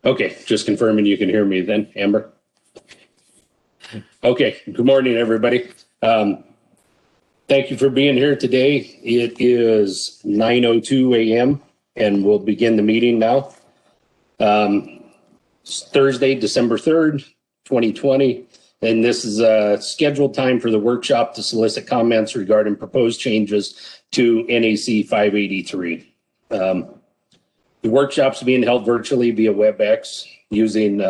Okay, just confirming you can hear me then, Amber. Okay, good morning, everybody. Thank you for being here today. It is 9:02 a.m. and we'll begin the meeting now. It's Thursday, December 3rd, 2020, and this is a scheduled time for the workshop to solicit comments regarding proposed changes to NAC 583. The workshop's being held virtually via WebEx using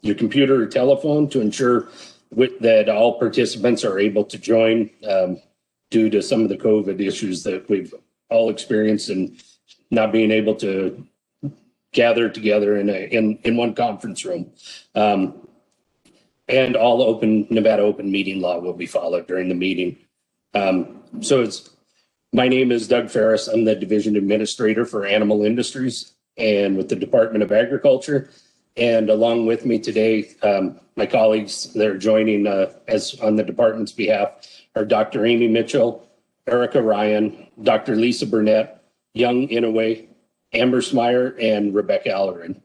your computer or telephone to ensure that all participants are able to join due to some of the COVID issues that we've all experienced and not being able to gather together in one conference room. And all Nevada open meeting law will be followed during the meeting. My name is Doug Ferris. I'm the Division Administrator for Animal Industries and with the Department of Agriculture. And along with me today, my colleagues that are joining as on the department's behalf are Dr. Amy Mitchell, Erica Ryan, Dr. Lisa Burnett, Young Inouye, Amber Smyer, and Rebecca Allerin.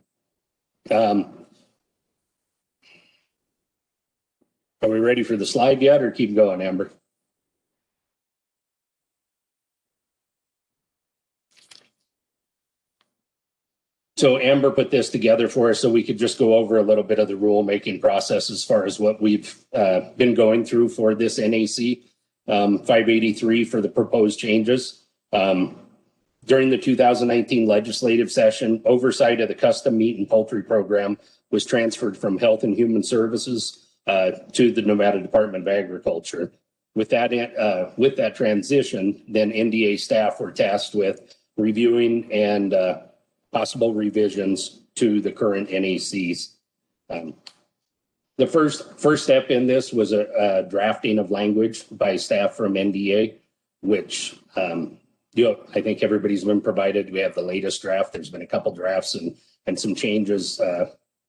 Are we ready for the slide yet, or keep going, Amber? So Amber put this together for us so we could just go over a little bit of the rulemaking process as far as what we've been going through for this NAC 583 for the proposed changes. During the 2019 legislative session, oversight of the custom meat and poultry program was transferred from Health and Human Services to the Nevada Department of Agriculture. With that transition, then NDA staff were tasked with reviewing and possible revisions to the current NACs. The first step in this was a drafting of language by staff from NDA, which I think everybody's been provided. We have the latest draft. There's been a couple drafts and some changes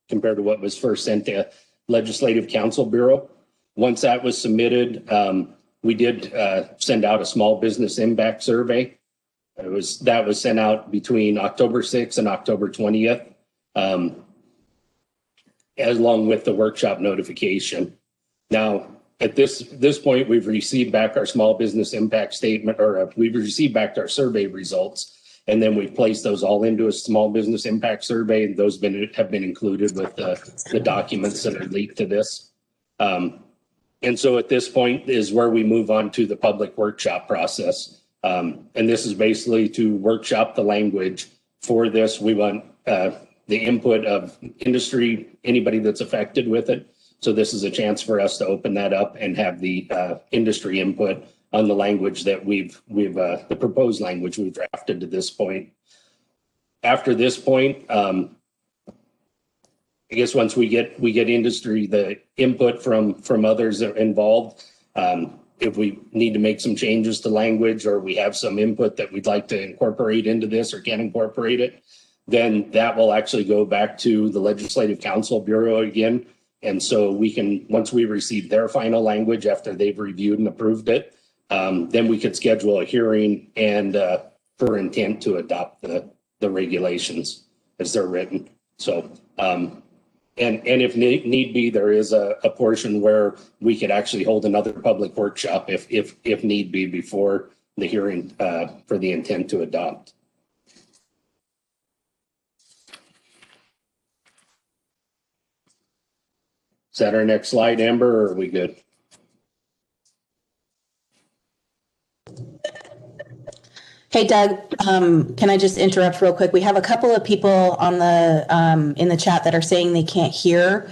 compared to what was first sent to Legislative Counsel Bureau. Once that was submitted, we did send out a small business impact survey. That was sent out between October 6th and October 20th, along with the workshop notification. Now, at this point, we've received back our small business impact statement, or we've received back our survey results, and then we've placed those all into a small business impact survey, and those have been included with the documents that are linked to this. And so at this point is where we move on to the public workshop process. And this is basically to workshop the language for this. We want the input of industry, anybody that's affected with it. So this is a chance for us to open that up and have the industry input on the language that the proposed language we've drafted to this point. After this point, I guess once we get industry, the input from others that are involved, if we need to make some changes to language or we have some input that we'd like to incorporate into this or can incorporate it, then that will actually go back to the Legislative Counsel Bureau again. And so we can, once we receive their final language after they've reviewed and approved it, then we could schedule a hearing and for intent to adopt the regulations as they're written. So, and if need be, there is a portion where we could actually hold another public workshop if need be before the hearing for the intent to adopt. Is that our next slide, Amber, or are we good? Hey, Doug, can I just interrupt real quick? We have a couple of people on the in the chat that are saying they can't hear.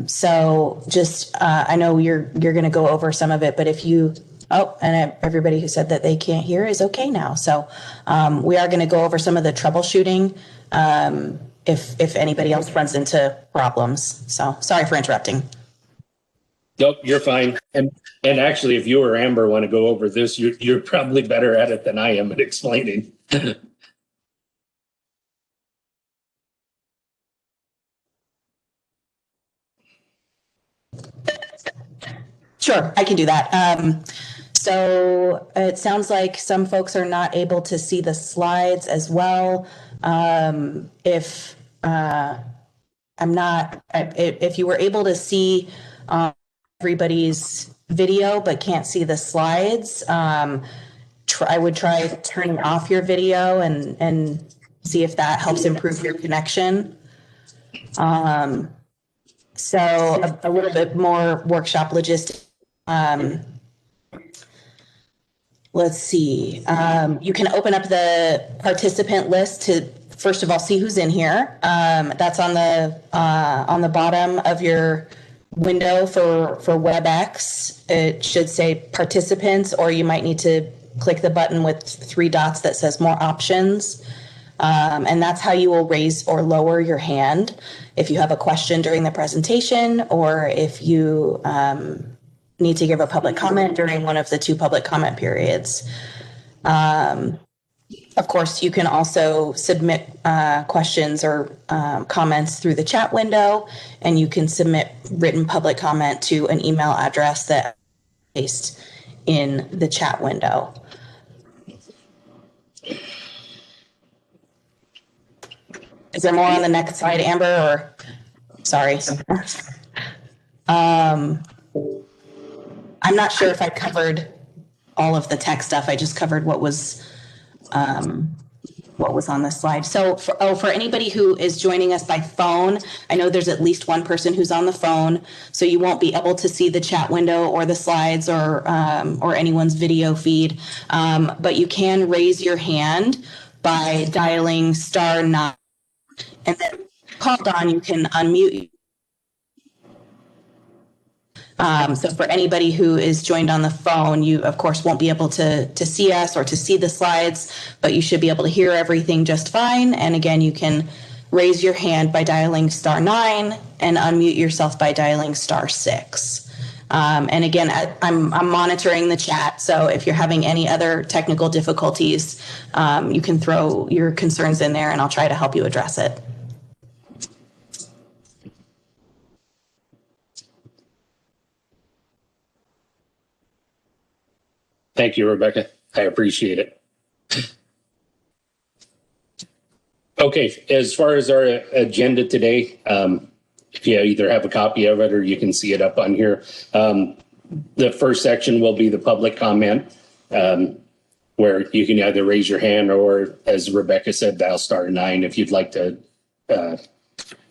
So just, I know you're going to go over some of it, but if you, and everybody who said that they can't hear is okay now. So we are going to go over some of the troubleshooting if anybody else runs into problems. So sorry for interrupting. Nope, you're fine. And actually, if you or Amber want to go over this, you're probably better at it than I am at explaining. Sure, I can do that. So it sounds like some folks are not able to see the slides as well. If if you were able to see everybody's video but can't see the slides, I would try turning off your video and see if that helps improve your connection. So a little bit more workshop logistics. Let's see. You can open up the participant list to, first of all, see who's in here. That's on the bottom of your window for WebEx. It should say participants, or you might need to click the button with 3 dots that says more options. And that's how you will raise or lower your hand if you have a question during the presentation, or if you need to give a public comment during one of the 2 public comment periods. Of course, you can also submit questions or comments through the chat window, and you can submit written public comment to an email address that is placed in the chat window. Is there more on the next slide, Amber, or sorry? I'm not sure if I covered all of the tech stuff. I just covered what was on the slide. So for anybody who is joining us by phone, I know there's at least one person who's on the phone, so you won't be able to see the chat window or the slides or anyone's video feed, but you can raise your hand by dialing *9. And then called on, you can unmute. So for anybody who is joined on the phone, you of course won't be able to see us or to see the slides, but you should be able to hear everything just fine. And again, you can raise your hand by dialing *9 and unmute yourself by dialing *6. And again, I'm monitoring the chat, so if you're having any other technical difficulties, you can throw your concerns in there and I'll try to help you address it. Thank you, Rebecca. I appreciate it. Okay, as far as our agenda today, if you either have a copy of it or you can see it up on here, the first section will be the public comment, where you can either raise your hand or, as Rebecca said, dial *9 if you'd like to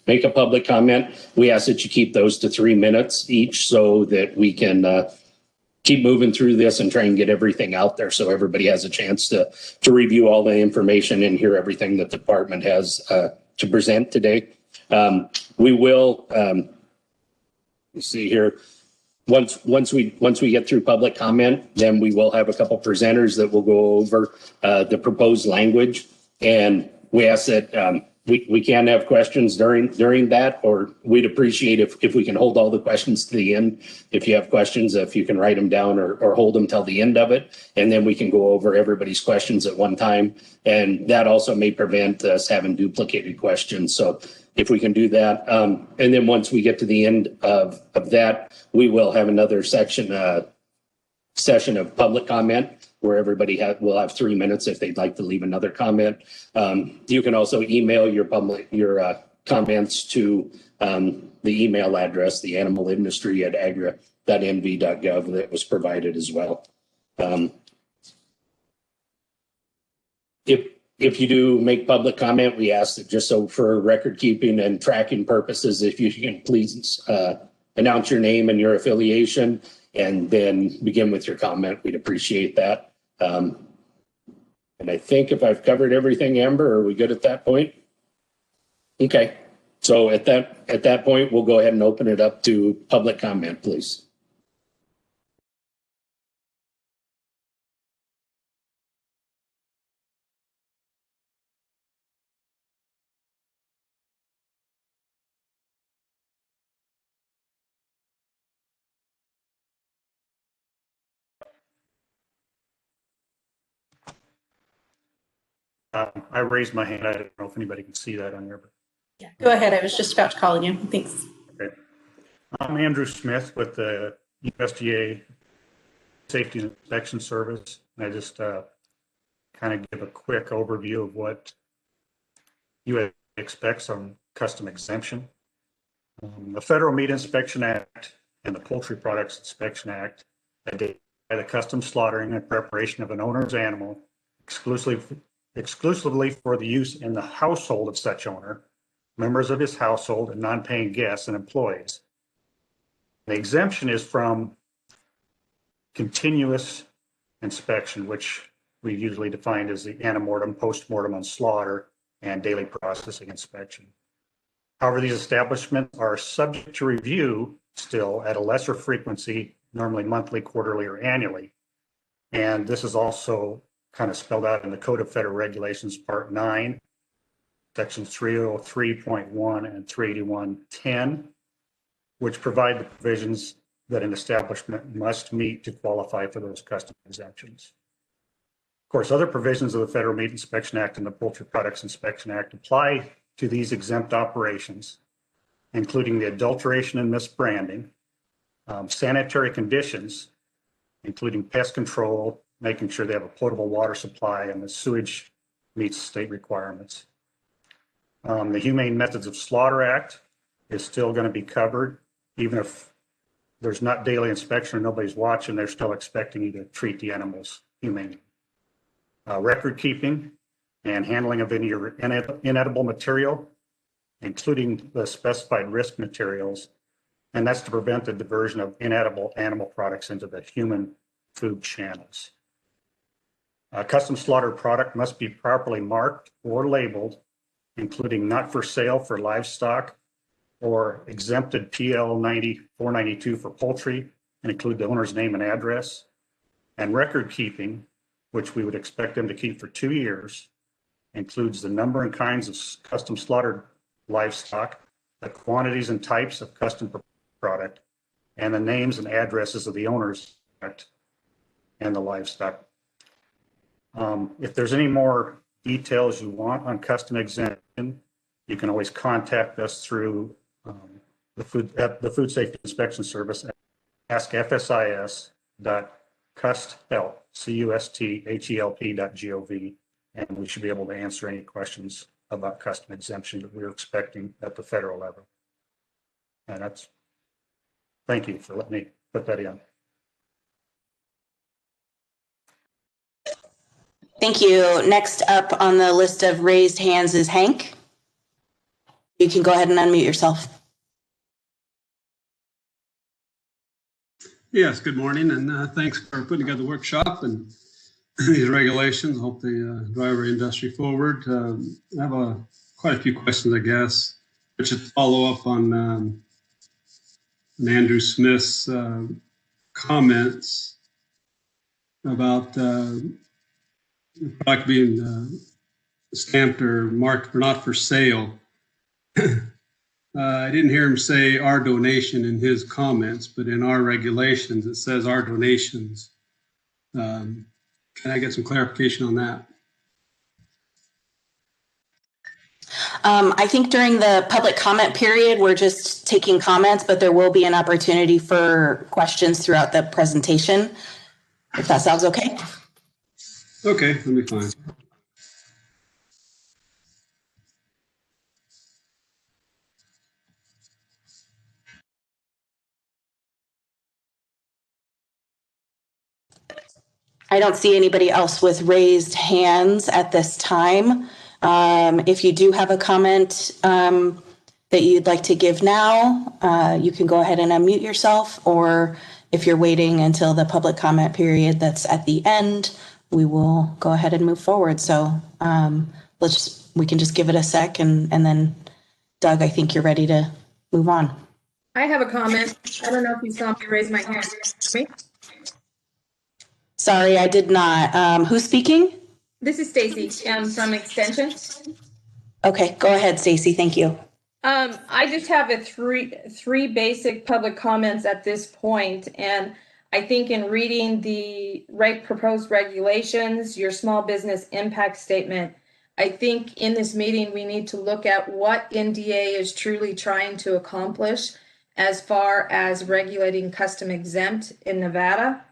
make a public comment. We ask that you keep those to 3 minutes each so that we can keep moving through this and try and get everything out there so everybody has a chance to review all the information and hear everything that the department has to present today. We will, let's see here, once we get through public comment, then we will have a couple presenters that will go over the proposed language, and we ask that we can have questions during that, or we'd appreciate if we can hold all the questions to the end. If you have questions, if you can write them down or hold them till the end of it, and then we can go over everybody's questions at one time. And that also may prevent us having duplicated questions. So if we can do that, and then once we get to the end of that, we will have another session of public comment, where everybody will have 3 minutes if they'd like to leave another comment. You can also email your comments to the email address, the animalindustry@agra.nv.gov, that was provided as well. If you do make public comment, we ask that, just so for record keeping and tracking purposes, if you can please announce your name and your affiliation, and then begin with your comment. We'd appreciate that. And I think if I've covered everything, Amber, are we good at that point? Okay. So at that point, we'll go ahead and open it up to public comment, please. I raised my hand. I don't know if anybody can see that on here. But yeah, go ahead. I was just about to call you. Thanks. Okay. I'm Andrew Smith with the USDA Safety and Inspection Service. And I just kind of give a quick overview of what USDA expects on custom exemption. The Federal Meat Inspection Act and the Poultry Products Inspection Act identify the custom slaughtering and preparation of an owner's animal exclusively for the use in the household of such owner, members of his household, and non-paying guests and employees. The exemption is from continuous inspection, which we usually define as the antemortem, postmortem on slaughter, and daily processing inspection. However, these establishments are subject to review still at a lesser frequency, normally monthly, quarterly, or annually. And this is also kind of spelled out in the Code of Federal Regulations, Part 9, Section 303.1 and 381.10, which provide the provisions that an establishment must meet to qualify for those custom exemptions. Of course, other provisions of the Federal Meat Inspection Act and the Poultry Products Inspection Act apply to these exempt operations, including the adulteration and misbranding, sanitary conditions, including pest control, making sure they have a potable water supply, and the sewage meets state requirements. The Humane Methods of Slaughter Act is still going to be covered, even if there's not daily inspection or nobody's watching, they're still expecting you to treat the animals humanely. Record keeping and handling of any inedible material, including the specified risk materials, and that's to prevent the diversion of inedible animal products into the human food channels. A custom slaughtered product must be properly marked or labeled, including not for sale for livestock or exempted PL 492 for poultry, and include the owner's name and address, and record keeping, which we would expect them to keep for 2 years, includes the number and kinds of custom slaughtered livestock, the quantities and types of custom product, and the names and addresses of the owners and the livestock. If there's any more details you want on custom exemption, you can always contact us through the Food Safety Inspection Service at askfsis.custhelp.gov, and we should be able to answer any questions about custom exemption that we're expecting at the federal level. And thank you for letting me put that in. Thank you. Next up on the list of raised hands is Hank. You can go ahead and unmute yourself. Yes, good morning, and thanks for putting together the workshop and these regulations. Hope they drive our industry forward. I have quite a few questions, I guess, which is follow up on Andrew Smith's comments about the product being stamped or marked for not for sale. I didn't hear him say our donation in his comments, but in our regulations, it says our donations. Can I get some clarification on that? I think during the public comment period, we're just taking comments, but there will be an opportunity for questions throughout the presentation, if that sounds okay. Okay, that'll be fine. I don't see anybody else with raised hands at this time. If you do have a comment that you'd like to give now, you can go ahead and unmute yourself, or if you're waiting until the public comment period that's at the end, we will go ahead and move forward. So we can just give it a sec, and then Doug, I think you're ready to move on. I have a comment. I don't know if you saw me raise my hand. Me? Sorry, I did not. Who's speaking? This is Stacy from Extension. Okay, go ahead, Stacy. Thank you. I just have three basic public comments at this point, and I think in reading the proposed regulations, your small business impact statement, I think in this meeting we need to look at what NDA is truly trying to accomplish as far as regulating custom exempt in Nevada.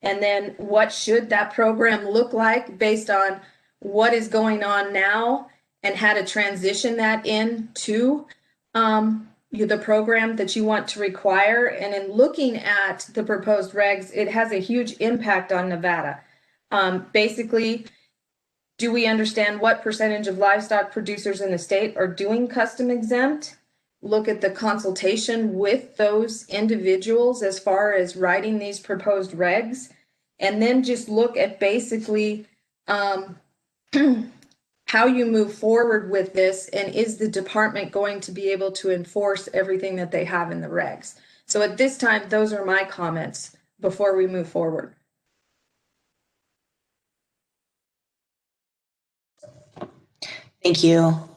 And then what should that program look like based on what is going on now and how to transition that into the program that you want to require. And in looking at the proposed regs, it has a huge impact on Nevada. Basically, do we understand what percentage of livestock producers in the state are doing custom exempt? Look at the consultation with those individuals as far as writing these proposed regs, and then just look at basically how you move forward with this, and is the department going to be able to enforce everything that they have in the regs? So at this time, those are my comments before we move forward. Thank you.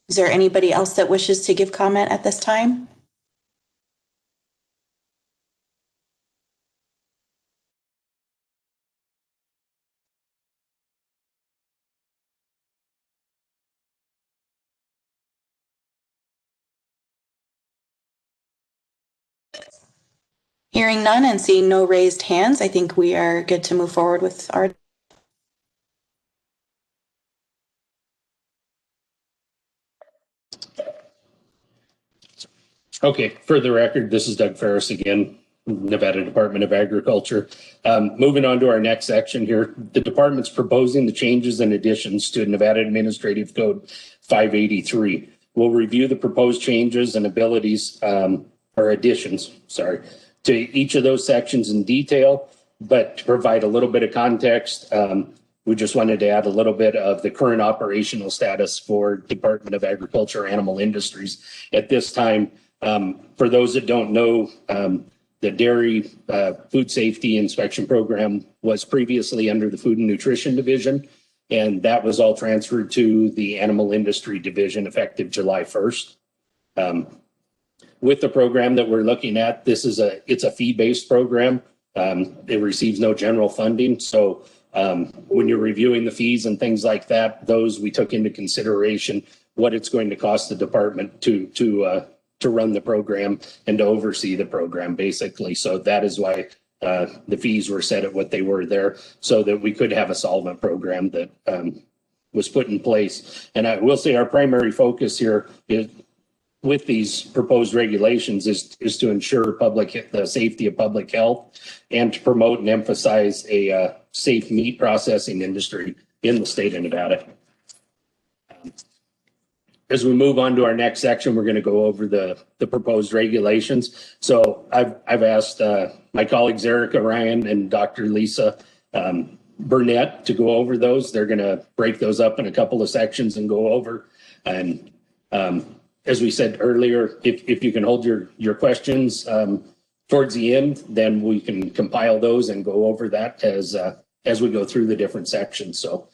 Is there anybody else that wishes to give comment at this time? Hearing none and seeing no raised hands, I think we are good to move forward with our. Okay, for the record, this is Doug Ferris again, Nevada Department of Agriculture. Moving on to our next section here, the department's proposing the changes and additions to Nevada Administrative Code 583. We'll review the proposed changes and abilities, or additions, sorry, to each of those sections in detail, but to provide a little bit of context, we just wanted to add a little bit of the current operational status for Department of Agriculture Animal Industries. At this time, for those that don't know, the dairy food safety inspection program was previously under the Food and Nutrition Division, and that was all transferred to the Animal Industry Division effective July 1st. With the program that we're looking at, it's a fee-based program. It receives no general funding. So when you're reviewing the fees and things like that, those we took into consideration what it's going to cost the department to run the program and to oversee the program, basically. So that is why the fees were set at what they were there, so that we could have a solvent program that was put in place. And I will say our primary focus here is, with these proposed regulations, is to ensure the safety of public health and to promote and emphasize a safe meat processing industry in the state of Nevada. As we move on to our next section, we're going to go over the proposed regulations. So I've asked my colleagues Erica Ryan and Dr. Lisa Burnett to go over those. They're going to break those up in a couple of sections and go over. And as we said earlier, if you can hold your questions towards the end, then we can compile those and go over that as we go through the different sections. So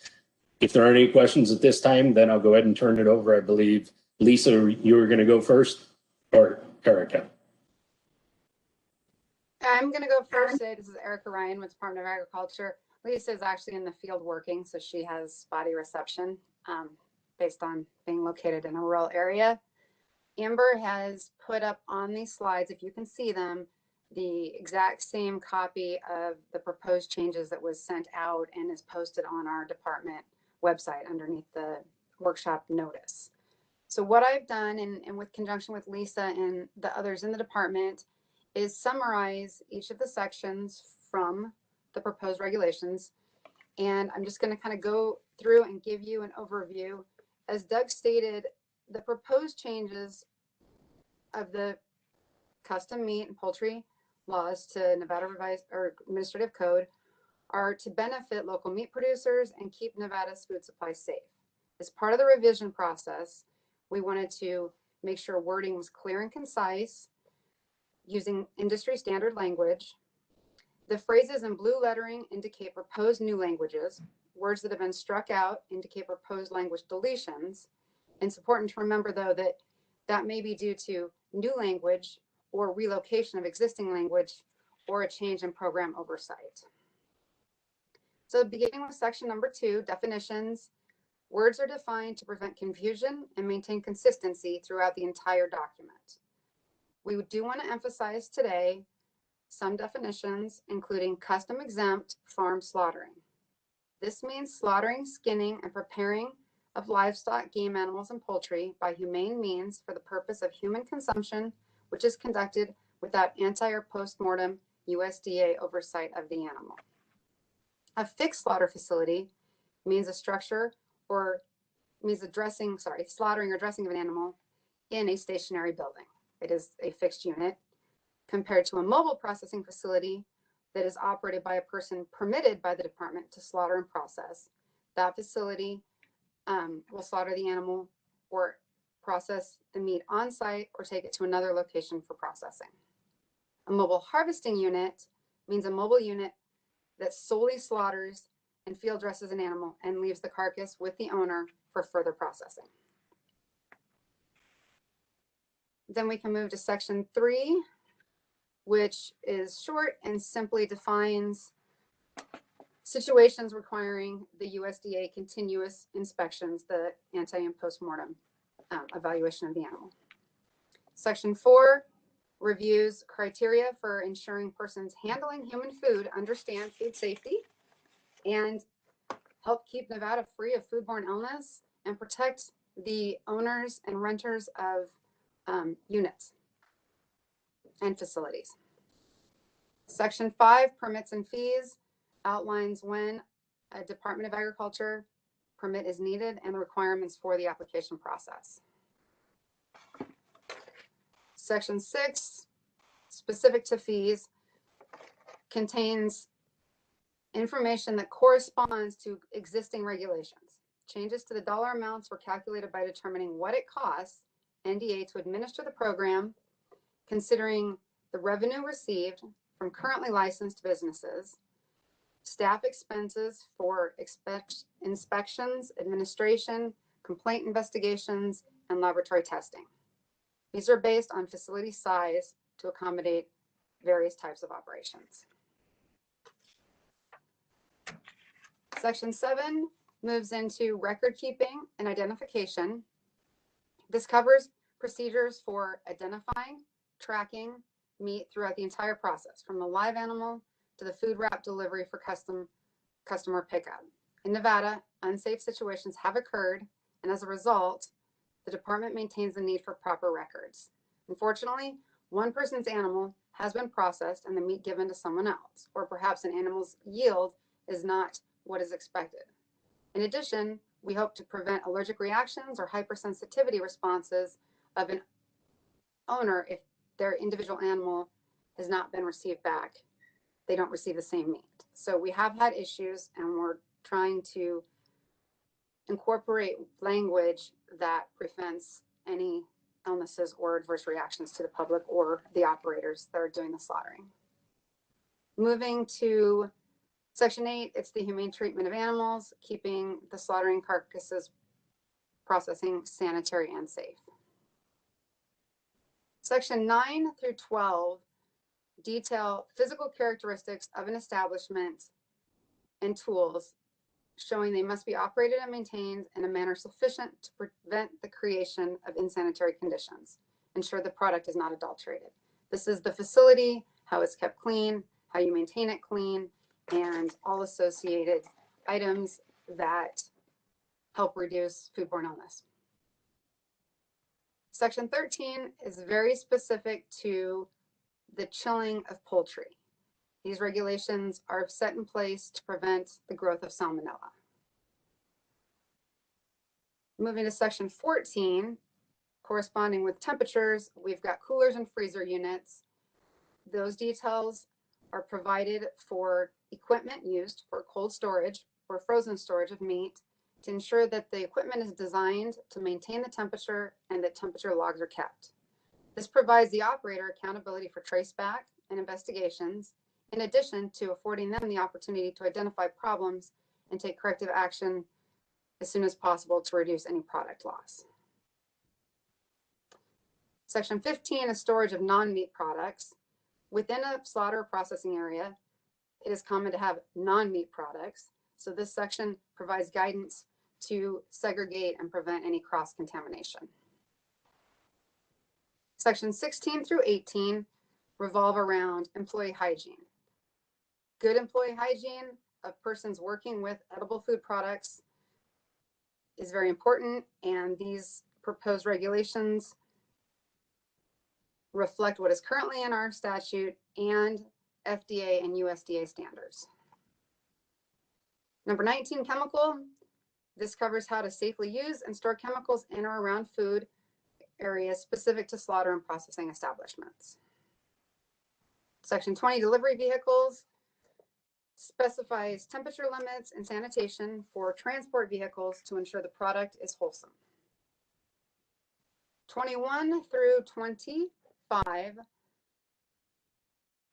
if there aren't any questions at this time, then I'll go ahead and turn it over. I believe, Lisa, you were going to go first, or Erica? I'm going to go first today. This is Erica Ryan with Department of Agriculture. Lisa is actually in the field working, so she has spotty reception based on being located in a rural area. Amber has put up on these slides, if you can see them, the exact same copy of the proposed changes that was sent out and is posted on our department website underneath the workshop notice. So what I've done, and with conjunction with Lisa and the others in the department, is summarize each of the sections from the proposed regulations. And I'm just going to kind of go through and give you an overview. As Doug stated, the proposed changes of the custom meat and poultry laws to Nevada Revised or Administrative Code are to benefit local meat producers and keep Nevada's food supply safe. As part of the revision process, we wanted to make sure wording was clear and concise, using industry standard language. The phrases in blue lettering indicate proposed new languages. Words that have been struck out indicate proposed language deletions. And it's important to remember, though, that that may be due to new language or relocation of existing language or a change in program oversight. So beginning with section number 2, definitions, words are defined to prevent confusion and maintain consistency throughout the entire document. We do want to emphasize today some definitions, including custom exempt farm slaughtering. This means slaughtering, skinning, and preparing of livestock, game animals, and poultry by humane means for the purpose of human consumption, which is conducted without ante or post-mortem USDA oversight of the animal. A fixed slaughter facility means a structure or means slaughtering or dressing of an animal in a stationary building. It is a fixed unit compared to a mobile processing facility that is operated by a person permitted by the department to slaughter and process. That facility will slaughter the animal or process the meat on site or take it to another location for processing. A mobile harvesting unit means a mobile unit that solely slaughters and field dresses an animal and leaves the carcass with the owner for further processing. Then we can move to section 3, which is short and simply defines situations requiring the USDA continuous inspections, the ante and post-mortem evaluation of the animal. Section 4 reviews criteria for ensuring persons handling human food understand food safety and help keep Nevada free of foodborne illness and protect the owners and renters of units and facilities. Section 5, permits and fees, outlines when a Department of Agriculture permit is needed and the requirements for the application process. Section 6, specific to fees, contains information that corresponds to existing regulations. Changes to the dollar amounts were calculated by determining what it costs NDA to administer the program, considering the revenue received from currently licensed businesses, staff expenses for inspections, administration, complaint investigations, and laboratory testing. These are based on facility size to accommodate various types of operations. Section 7 moves into record keeping and identification. This covers procedures for identifying, tracking meat throughout the entire process, from the live animal to the food wrap delivery for customer pickup. In Nevada, unsafe situations have occurred, and as a result, the department maintains the need for proper records. Unfortunately, one person's animal has been processed and the meat given to someone else, or perhaps an animal's yield is not what is expected. In addition, we hope to prevent allergic reactions or hypersensitivity responses of an owner if their individual animal has not been received back. They don't receive the same meat. So we have had issues, and we're trying to incorporate language that prevents any illnesses or adverse reactions to the public or the operators that are doing the slaughtering. Moving to Section 8, it's the humane treatment of animals, keeping the slaughtering carcasses processing sanitary and safe. Section 9 through 12 detail physical characteristics of an establishment and tools, showing they must be operated and maintained in a manner sufficient to prevent the creation of insanitary conditions. Ensure the product is not adulterated. This is the facility, how it's kept clean, how you maintain it clean, and all associated items that help reduce foodborne illness. Section 13 is very specific to the chilling of poultry. These regulations are set in place to prevent the growth of salmonella. Moving to Section 14, corresponding with temperatures, we've got coolers and freezer units. Those details are provided for equipment used for cold storage or frozen storage of meat to ensure that the equipment is designed to maintain the temperature and that temperature logs are kept. This provides the operator accountability for traceback and investigations, in addition to affording them the opportunity to identify problems and take corrective action as soon as possible to reduce any product loss. Section 15 is storage of non-meat products. Within a slaughter processing area, it is common to have non-meat products. So this section provides guidance to segregate and prevent any cross-contamination. Sections 16 through 18 revolve around employee hygiene. Good employee hygiene of persons working with edible food products is very important, and these proposed regulations reflect what is currently in our statute and FDA and USDA standards. Number 19, chemical. This covers how to safely use and store chemicals in or around food areas specific to slaughter and processing establishments. Section 20, delivery vehicles, specifies temperature limits and sanitation for transport vehicles to ensure the product is wholesome. 21 through 25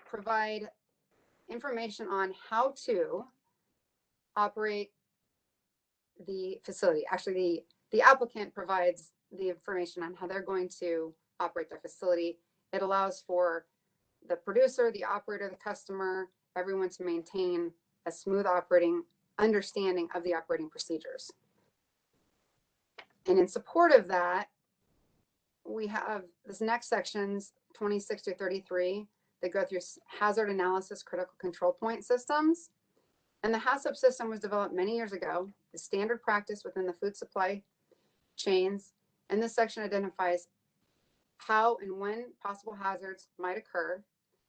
provide information on how to operate the facility. Actually, the applicant provides the information on how they're going to operate their facility. It allows for the producer, the operator, the customer, everyone to maintain a smooth operating understanding of the operating procedures. And in support of that, we have this next sections 26 to 33 that go through hazard analysis critical control point systems. And the HACCP system was developed many years ago, the standard practice within the food supply chains. And this section identifies how and when possible hazards might occur.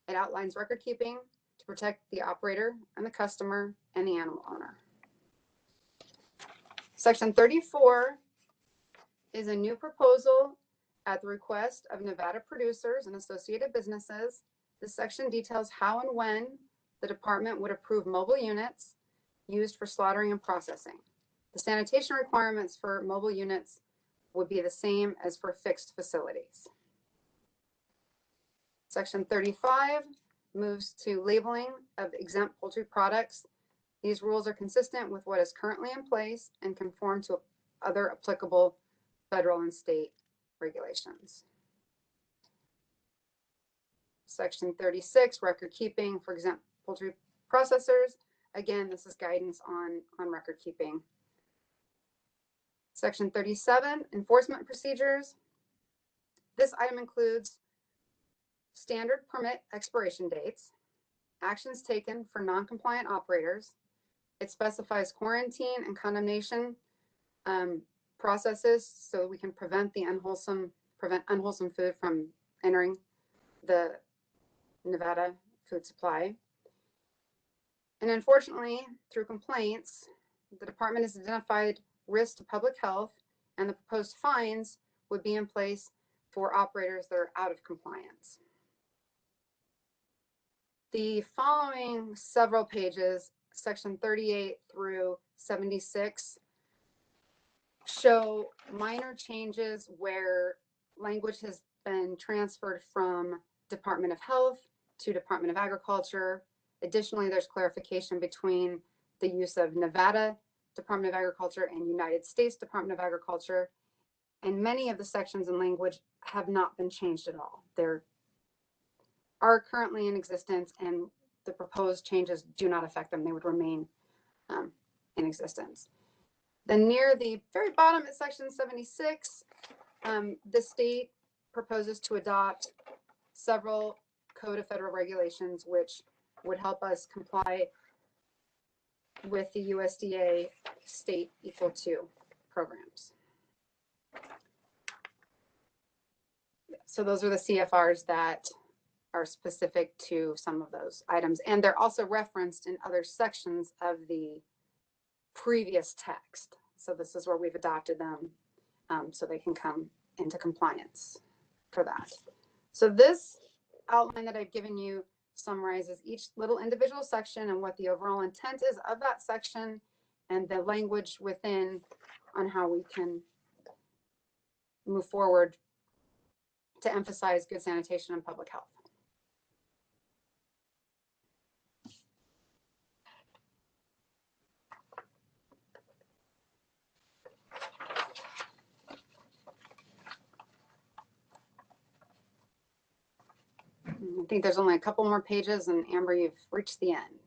It outlines record keeping to protect the operator and the customer and the animal owner. Section 34 is a new proposal at the request of Nevada producers and associated businesses. This section details how and when the department would approve mobile units used for slaughtering and processing. The sanitation requirements for mobile units would be the same as for fixed facilities. Section 35 moves to labeling of exempt poultry products. These rules are consistent with what is currently in place and conform to other applicable federal and state regulations. Section 36, record keeping for exempt poultry processors. Again, this is guidance on record keeping. Section 37, enforcement procedures. This item includes standard permit expiration dates, actions taken for non-compliant operators. It specifies quarantine and condemnation processes so we can prevent unwholesome food from entering the Nevada food supply. And unfortunately, through complaints, the department has identified risks to public health, and the proposed fines would be in place for operators that are out of compliance. The following several pages, section 38 through 76, show minor changes where language has been transferred from Department of Health to Department of Agriculture. Additionally, there's clarification between the use of Nevada Department of Agriculture and United States Department of Agriculture. And many of the sections and language have not been changed at all. They're are currently in existence, and the proposed changes do not affect them. They would remain in existence. Then near the very bottom at section 76, the state proposes to adopt several Code of Federal Regulations, which would help us comply with the USDA state equal to programs. So those are the CFRs that are specific to some of those items. And they're also referenced in other sections of the previous text. So this is where we've adopted them so they can come into compliance for that. So this outline that I've given you summarizes each little individual section and what the overall intent is of that section and the language within on how we can move forward to emphasize good sanitation and public health. I think there's only a couple more pages, and Amber, you've reached the end.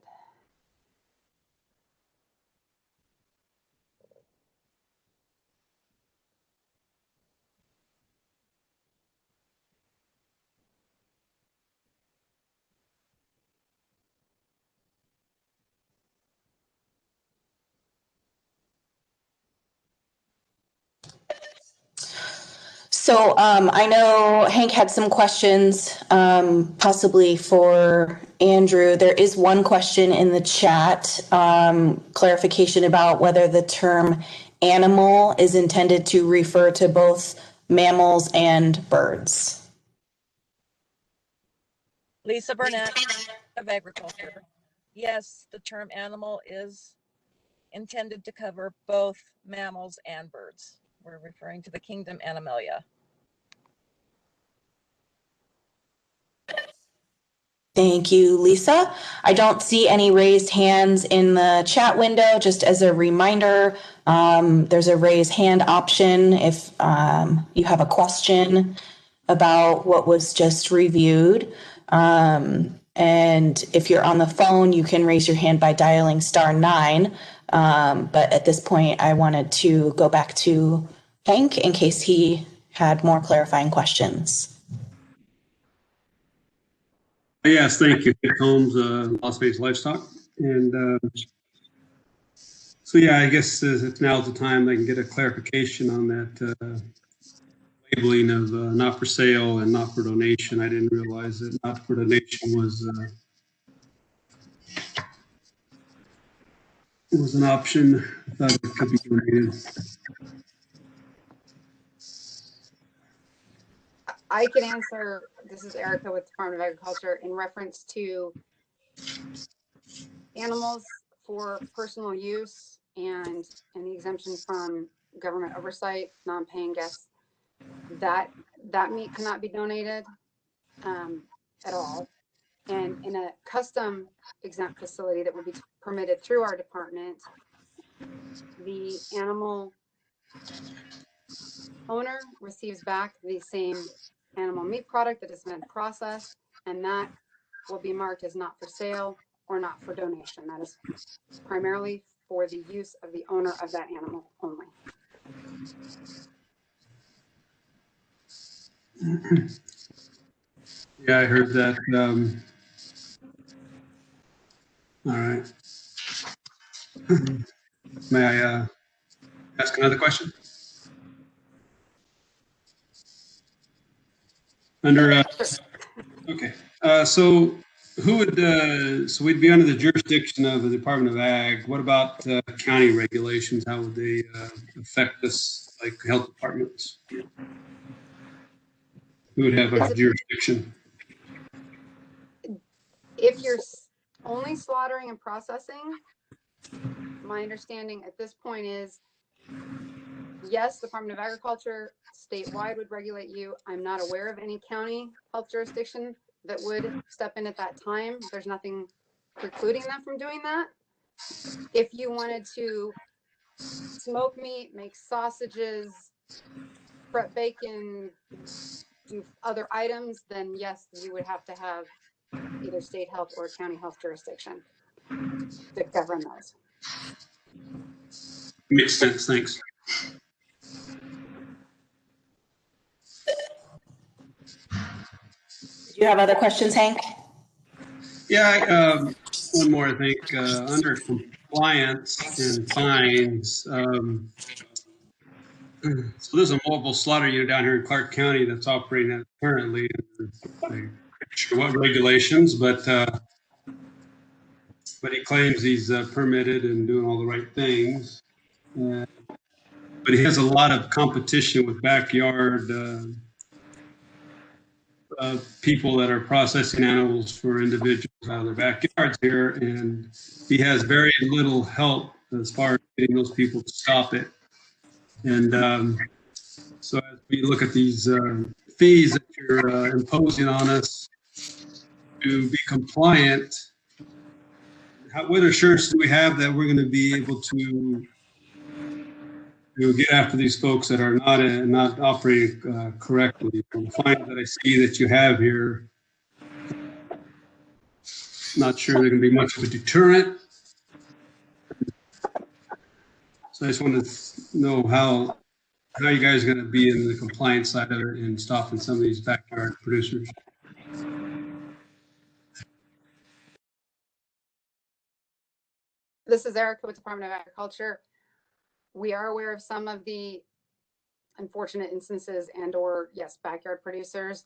So I know Hank had some questions, possibly for Andrew. There is one question in the chat, clarification about whether the term animal is intended to refer to both mammals and birds. Lisa Burnett of Agriculture. Yes, the term animal is intended to cover both mammals and birds. We're referring to the kingdom Animalia. Thank you, Lisa. I don't see any raised hands in the chat window. Just as a reminder, there's a raise hand option if you have a question about what was just reviewed. And if you're on the phone, you can raise your hand by dialing *9. But at this point, I wanted to go back to Hank in case he had more clarifying questions. Yes, thank you. Nick Holmes, Las Vegas Livestock. And so, yeah, I guess if now's the time I can get a clarification on that labeling of not for sale and not for donation. I didn't realize that not for donation was an option. I thought it could be donated. I can answer. This is Erica with Department of Agriculture in reference to animals for personal use and the exemption from government oversight, non-paying guests. That meat cannot be donated at all. And in a custom exempt facility that would be permitted through our department, the animal owner receives back the same animal meat product that has been processed, and that will be marked as not for sale or not for donation. That is primarily for the use of the owner of that animal only. Yeah, I heard that. All right. May I ask another question? Under okay, so who would so we'd be under the jurisdiction of the Department of Ag. What about county regulations? How would they affect us, like health departments? Who would have a jurisdiction? If you're only slaughtering and processing, my understanding at this point is, yes, the Department of Agriculture statewide would regulate you. I'm not aware of any county health jurisdiction that would step in at that time. There's nothing precluding them from doing that. If you wanted to smoke meat, make sausages, prep bacon, do other items, then yes, you would have to have either state health or county health jurisdiction to govern those. Makes sense. Thanks. Do you have other questions, Hank? Yeah, one more. I think under compliance and fines. So there's a mobile slaughter unit down here in Clark County that's operating currently. I'm not sure what regulations, but he claims he's permitted and doing all the right things. But he has a lot of competition with backyard people that are processing animals for individuals out of their backyards here, and he has very little help as far as getting those people to stop it. And so as we look at these fees that you're imposing on us to be compliant, what assurance do we have that we're going to be able to get after these folks that are not operating correctly? The fines that I see that you have here, not sure they're going to be much of a deterrent. So I just want to know how you guys are going to be in the compliance side of it and stopping some of these backyard producers. This is Erica with Department of Agriculture. We are aware of some of the unfortunate instances and or yes, backyard producers.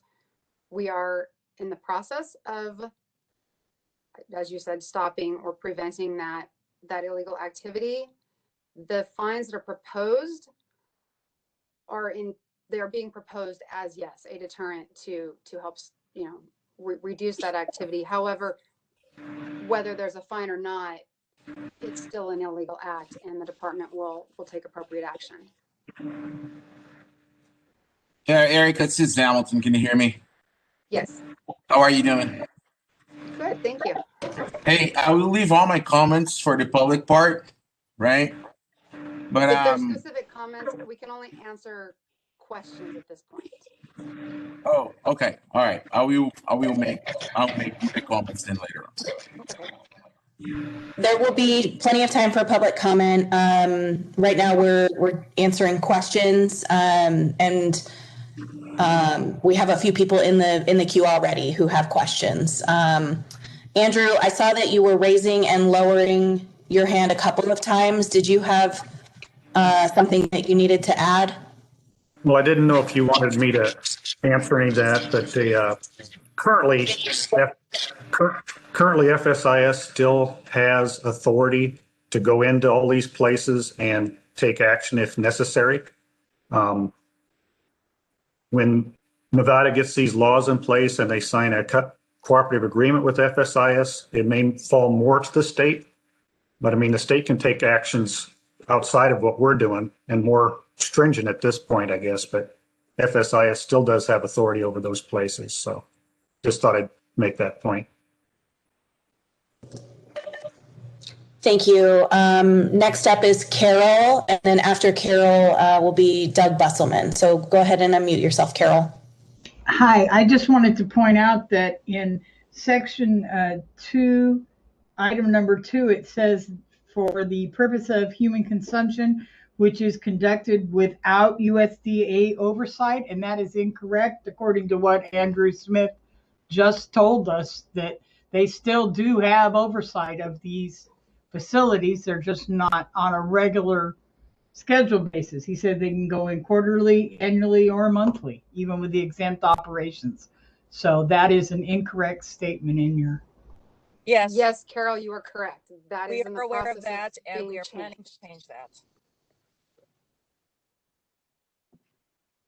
We are in the process of, as you said, stopping or preventing that illegal activity. The fines that are proposed they're being proposed as, yes, a deterrent to help, reduce that activity. However, whether there's a fine or not, it's still an illegal act, and the department will take appropriate action. Yeah, Eric, this is Hamilton. Can you hear me? Yes. How are you doing? Good, thank you. Hey, I will leave all my comments for the public part, right? But If there's specific comments, we can only answer questions at this point. oh, okay, all right. I'll make the comments then later on. Okay. There will be plenty of time for public comment. Right now, we're answering questions, and we have a few people in the queue already who have questions. Andrew, I saw that you were raising and lowering your hand a couple of times. Did you have something that you needed to add? Well, I didn't know if you wanted me to answer any of that, but currently FSIS still has authority to go into all these places and take action if necessary. When Nevada gets these laws in place and they sign a cooperative agreement with FSIS, it may fall more to the state, but I mean, the state can take actions outside of what we're doing and more stringent at this point, I guess, but FSIS still does have authority over those places. So just thought I'd make that point. Thank you. Next up is Carol, and then after Carol will be Doug Busselman. So go ahead and unmute yourself, Carol. Hi, I just wanted to point out that in section 2, item number 2, it says for the purpose of human consumption, which is conducted without USDA oversight, and that is incorrect according to what Andrew Smith just told us, that they still do have oversight of these facilities. They're just not on a regular schedule basis. He said they can go in quarterly, annually, or monthly, even with the exempt operations. So that is an incorrect statement in your. Yes. Yes, Carol, you are correct. That We is in the are aware process of that, and we being are planning changed. to change that.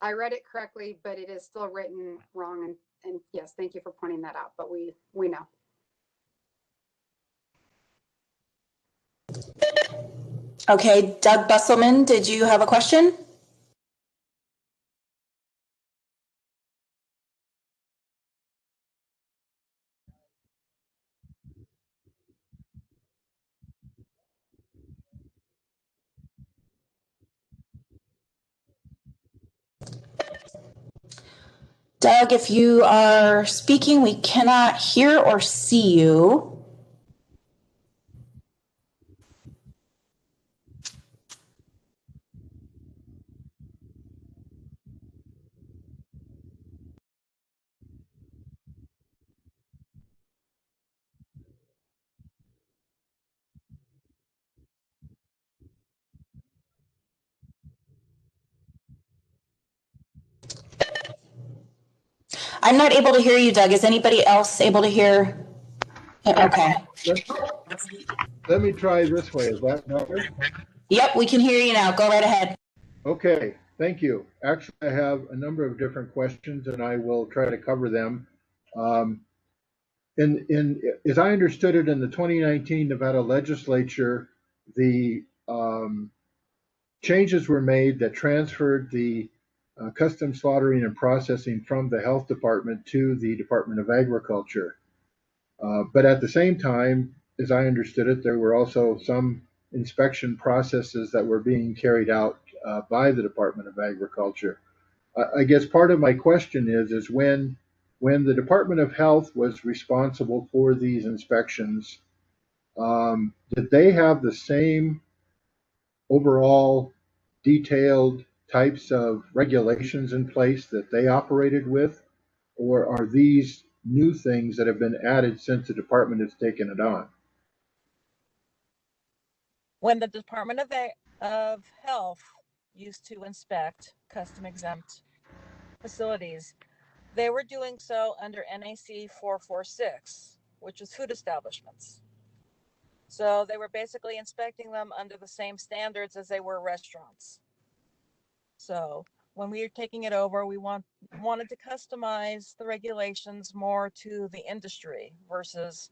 I read it correctly, but it is still written wrong. And yes, thank you for pointing that out, but we know. Okay, Doug Busselman, did you have a question? Doug, if you are speaking, we cannot hear or see you. I'm not able to hear you, Doug. Is anybody else able to hear? Okay. Let me try this way. Is that better? Yep, we can hear you now. Go right ahead. Okay, thank you. Actually, I have a number of different questions, and I will try to cover them. As I understood it, in the 2019 Nevada legislature, the changes were made that transferred the custom slaughtering and processing from the health department to the Department of Agriculture. But at the same time, as I understood it, there were also some inspection processes that were being carried out by the Department of Agriculture. I guess part of my question is when the Department of Health was responsible for these inspections, did they have the same overall detailed types of regulations in place that they operated with, or are these new things that have been added since the department has taken it on? When the Department of Health used to inspect custom exempt facilities, they were doing so under NAC 446, which is food establishments. So they were basically inspecting them under the same standards as they were restaurants. So when we were taking it over, we wanted to customize the regulations more to the industry versus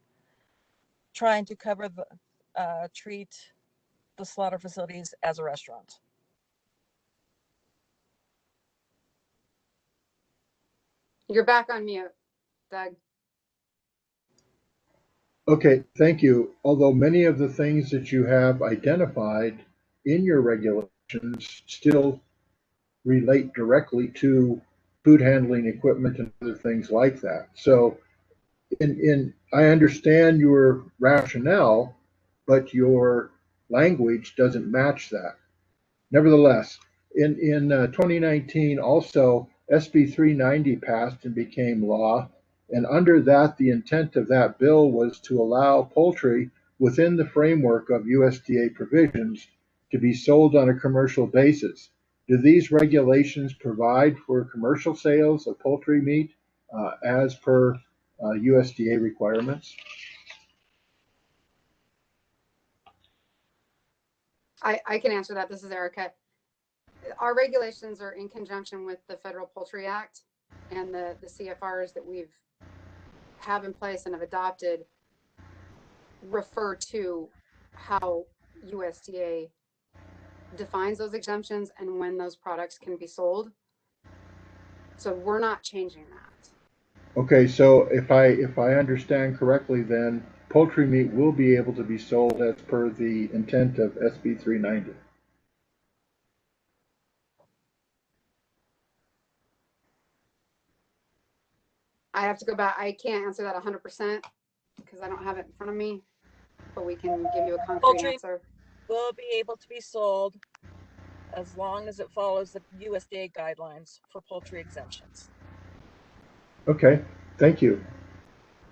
trying to cover treat the slaughter facilities as a restaurant. You're back on mute, Doug. Okay, thank you. Although many of the things that you have identified in your regulations still relate directly to food handling equipment and other things like that. So I understand your rationale, but your language doesn't match that. Nevertheless, in 2019, also SB 390 passed and became law, and under that, the intent of that bill was to allow poultry within the framework of USDA provisions to be sold on a commercial basis. Do these regulations provide for commercial sales of poultry meat as per USDA requirements? I can answer that. This is Erica. Our regulations are in conjunction with the Federal Poultry Act and the CFRs that we've have in place and have adopted refer to how USDA defines those exemptions and when those products can be sold. So we're not changing that. Okay, so if I understand correctly, then poultry meat will be able to be sold as per the intent of SB 390. I have to go back. I can't answer that 100% because I don't have it in front of me, but we can give you a concrete Poultry answer. will be able to be sold as long as it follows the USDA guidelines for poultry exemptions. Okay, thank you.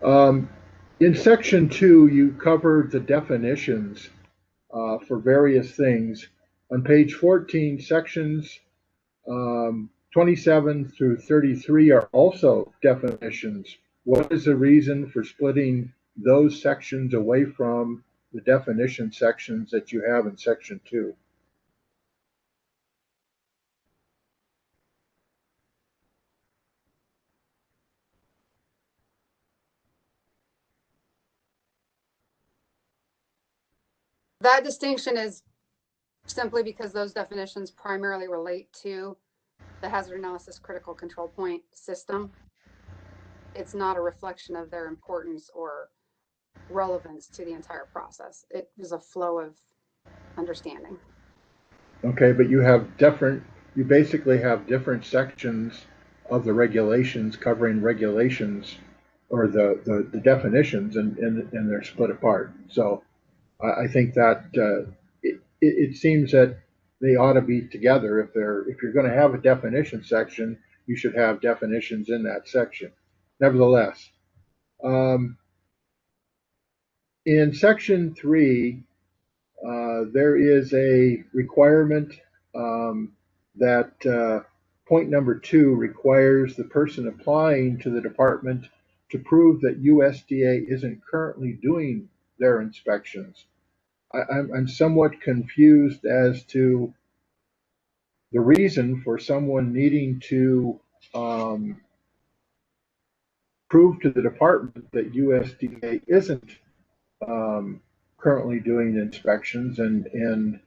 In section 2, you covered the definitions for various things. On page 14, sections 27 through 33 are also definitions. What is the reason for splitting those sections away from the definition sections that you have in section 2? That distinction is simply because those definitions primarily relate to the hazard analysis critical control point system. It's not a reflection of their importance or relevance to the entire process. It is a flow of understanding. Okay, but you basically have different sections of the regulations covering regulations or the definitions and they're split apart. So I think that it seems that they ought to be together. If you're going to have a definition section, you should have definitions in that section. Nevertheless, in section 3, there is a requirement that point number 2 requires the person applying to the department to prove that USDA isn't currently doing their inspections. I'm somewhat confused as to the reason for someone needing to prove to the department that USDA isn't currently doing inspections and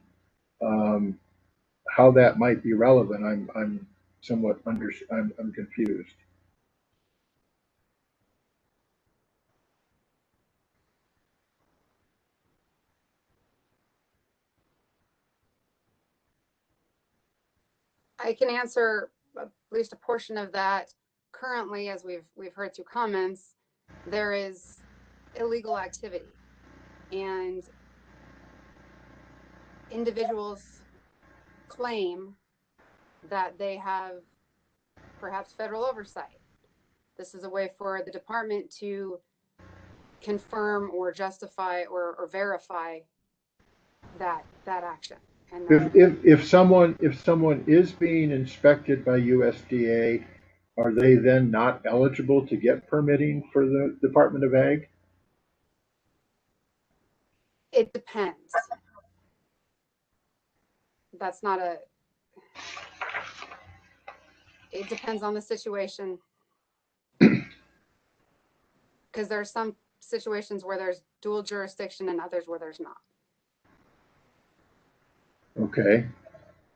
how that might be relevant. I'm somewhat I'm confused. I can answer at least a portion of that. Currently, as we've heard through comments, there is illegal activity and individuals claim that they have perhaps federal oversight. This is a way for the department to confirm or justify or verify that action. And If someone is being inspected by USDA, are they then not eligible to get permitting for the Department of Ag? it depends. That's not a, it depends on the situation. Because there are some situations where there's dual jurisdiction and others where there's not. Okay.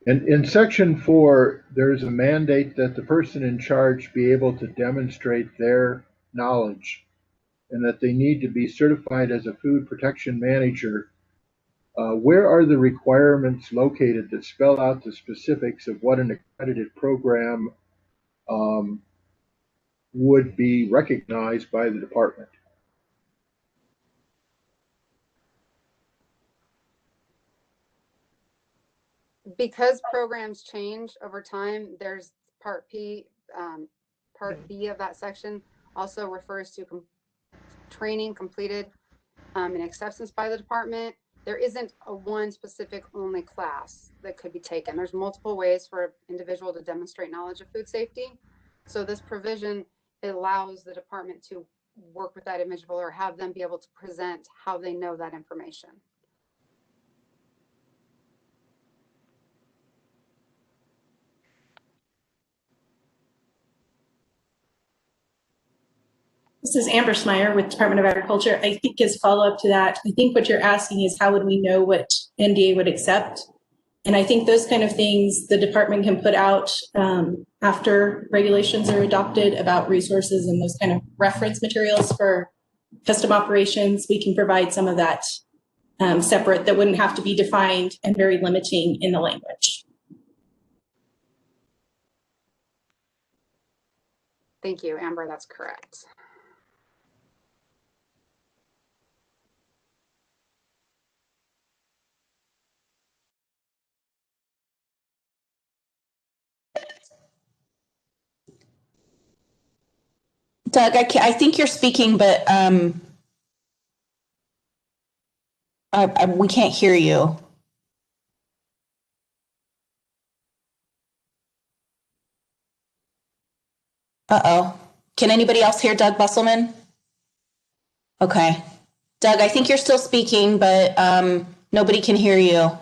And in section 4, there's a mandate that the person in charge be able to demonstrate their knowledge and that they need to be certified as a food protection manager. Where are the requirements located that spell out the specifics of what an accredited program would be recognized by the department? Because programs change over time, there's part B of that section also refers to training completed and acceptance by the department. There isn't a one specific only class that could be taken. There's multiple ways for an individual to demonstrate knowledge of food safety. So this provision, it allows the department to work with that individual or have them be able to present how they know that information. This is Amber Smyer with Department of Agriculture. I think as follow-up to that, I think what you're asking is how would we know what NDA would accept? And I think those kind of things the department can put out after regulations are adopted about resources and those kind of reference materials for custom operations. We can provide some of that separate that wouldn't have to be defined and very limiting in the language. Thank you, Amber, that's correct. Doug, I think you're speaking, but we can't hear you. Uh-oh. Can anybody else hear Doug Busselman? Okay. Doug, I think you're still speaking, but nobody can hear you.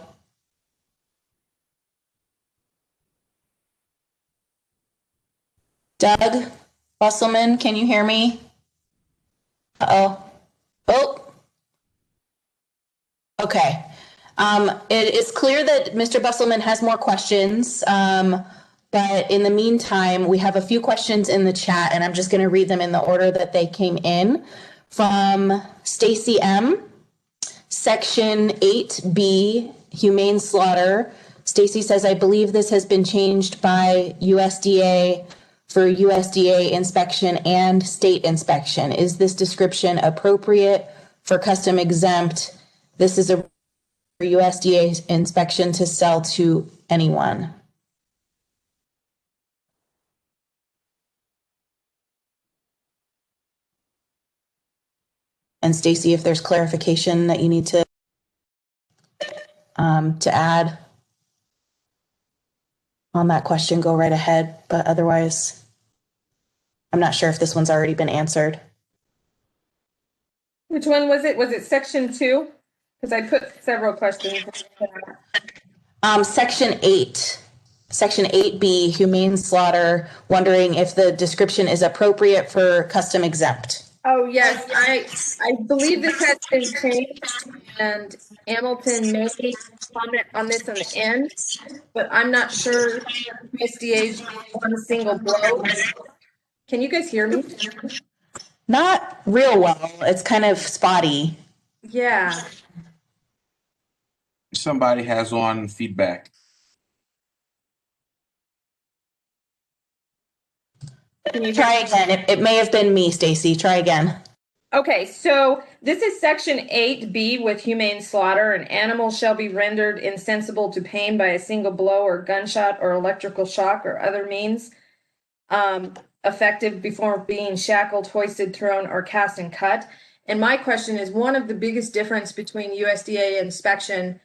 Doug Busselman, can you hear me? Uh-oh. Oh. Okay. It is clear that Mr. Busselman has more questions, but in the meantime, we have a few questions in the chat, and I'm just going to read them in the order that they came in. From Stacy M, Section 8B, Humane Slaughter. Stacy says, I believe this has been changed by USDA for USDA inspection and state inspection. Is this description appropriate for custom exempt? This is a USDA inspection to sell to anyone. And Stacy, if there's clarification that you need to add on that question, go right ahead. But otherwise, I'm not sure if this one's already been answered. Which one was it? Was it section 2? Because I put several questions. Section 8. Section 8B, Humane Slaughter, wondering if the description is appropriate for custom exempt. Oh, yes, I believe this has been changed, and Hamilton may comment on this on the end, but I'm not sure USDA's one single blow. Can you guys hear me? Not real well. It's kind of spotty. Yeah. Somebody has on feedback. Can you try again? It may have been me, Stacy. Try again. Okay, so this is section 8B with humane slaughter. An animal shall be rendered insensible to pain by a single blow or gunshot or electrical shock or other means effective before being shackled, hoisted, thrown, or cast and cut. And my question is, one of the biggest difference between USDA inspection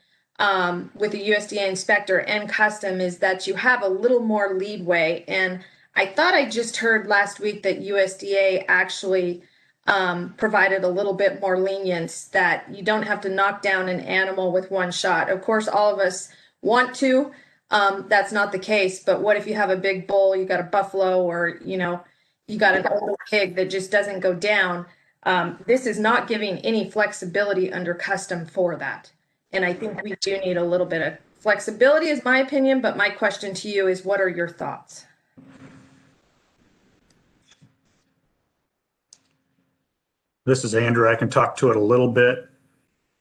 with the USDA inspector and custom is that you have a little more leadway. And I thought I just heard last week that USDA actually provided a little bit more lenience, that you don't have to knock down an animal with one shot. Of course, all of us want to. That's not the case. But what if you have a big bull, you got a buffalo, or you got an old pig that just doesn't go down? This is not giving any flexibility under custom for that. And I think we do need a little bit of flexibility, is my opinion. But my question to you is, what are your thoughts? This is Andrew. I can talk to it a little bit.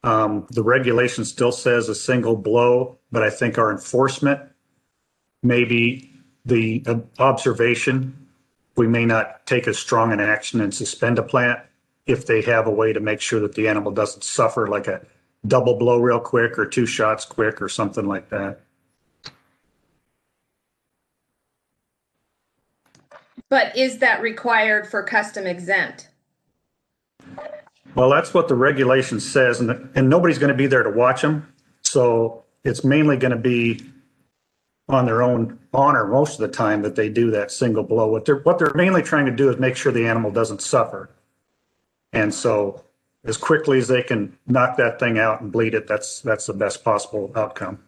The regulation still says a single blow, but I think our enforcement, maybe the observation, we may not take as strong an action and suspend a plant if they have a way to make sure that the animal doesn't suffer, like a double blow real quick or 2 shots quick or something like that. But is that required for custom exempt? Well, that's what the regulation says, and nobody's going to be there to watch them. So it's mainly going to be on their own honor most of the time that they do that single blow. What they're mainly trying to do is make sure the animal doesn't suffer. And so as quickly as they can knock that thing out and bleed it, that's the best possible outcome.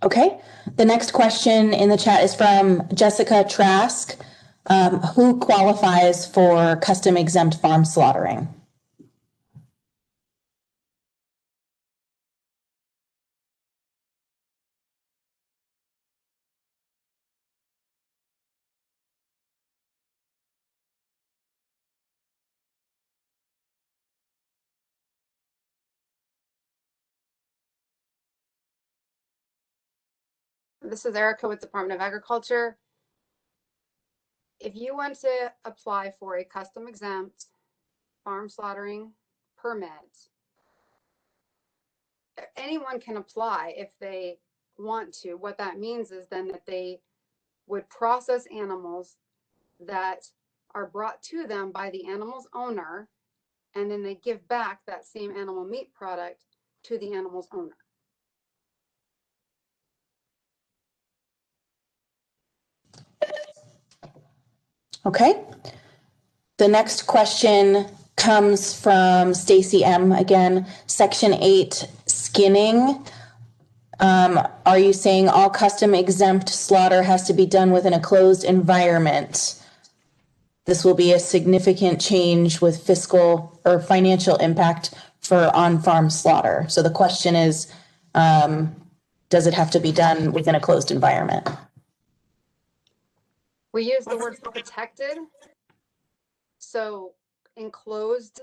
Okay. The next question in the chat is from Jessica Trask. Who qualifies for custom exempt farm slaughtering? This is Erica with the Department of Agriculture. If you want to apply for a custom exempt farm slaughtering permit, anyone can apply if they want to. What that means is then that they would process animals that are brought to them by the animal's owner, and then they give back that same animal meat product to the animal's owner. Okay. The next question comes from Stacy M. Again, Section 8, skinning. Are you saying all custom exempt slaughter has to be done within a closed environment? This will be a significant change with fiscal or financial impact for on-farm slaughter. So the question is, does it have to be done within a closed environment? We use the word protected. So enclosed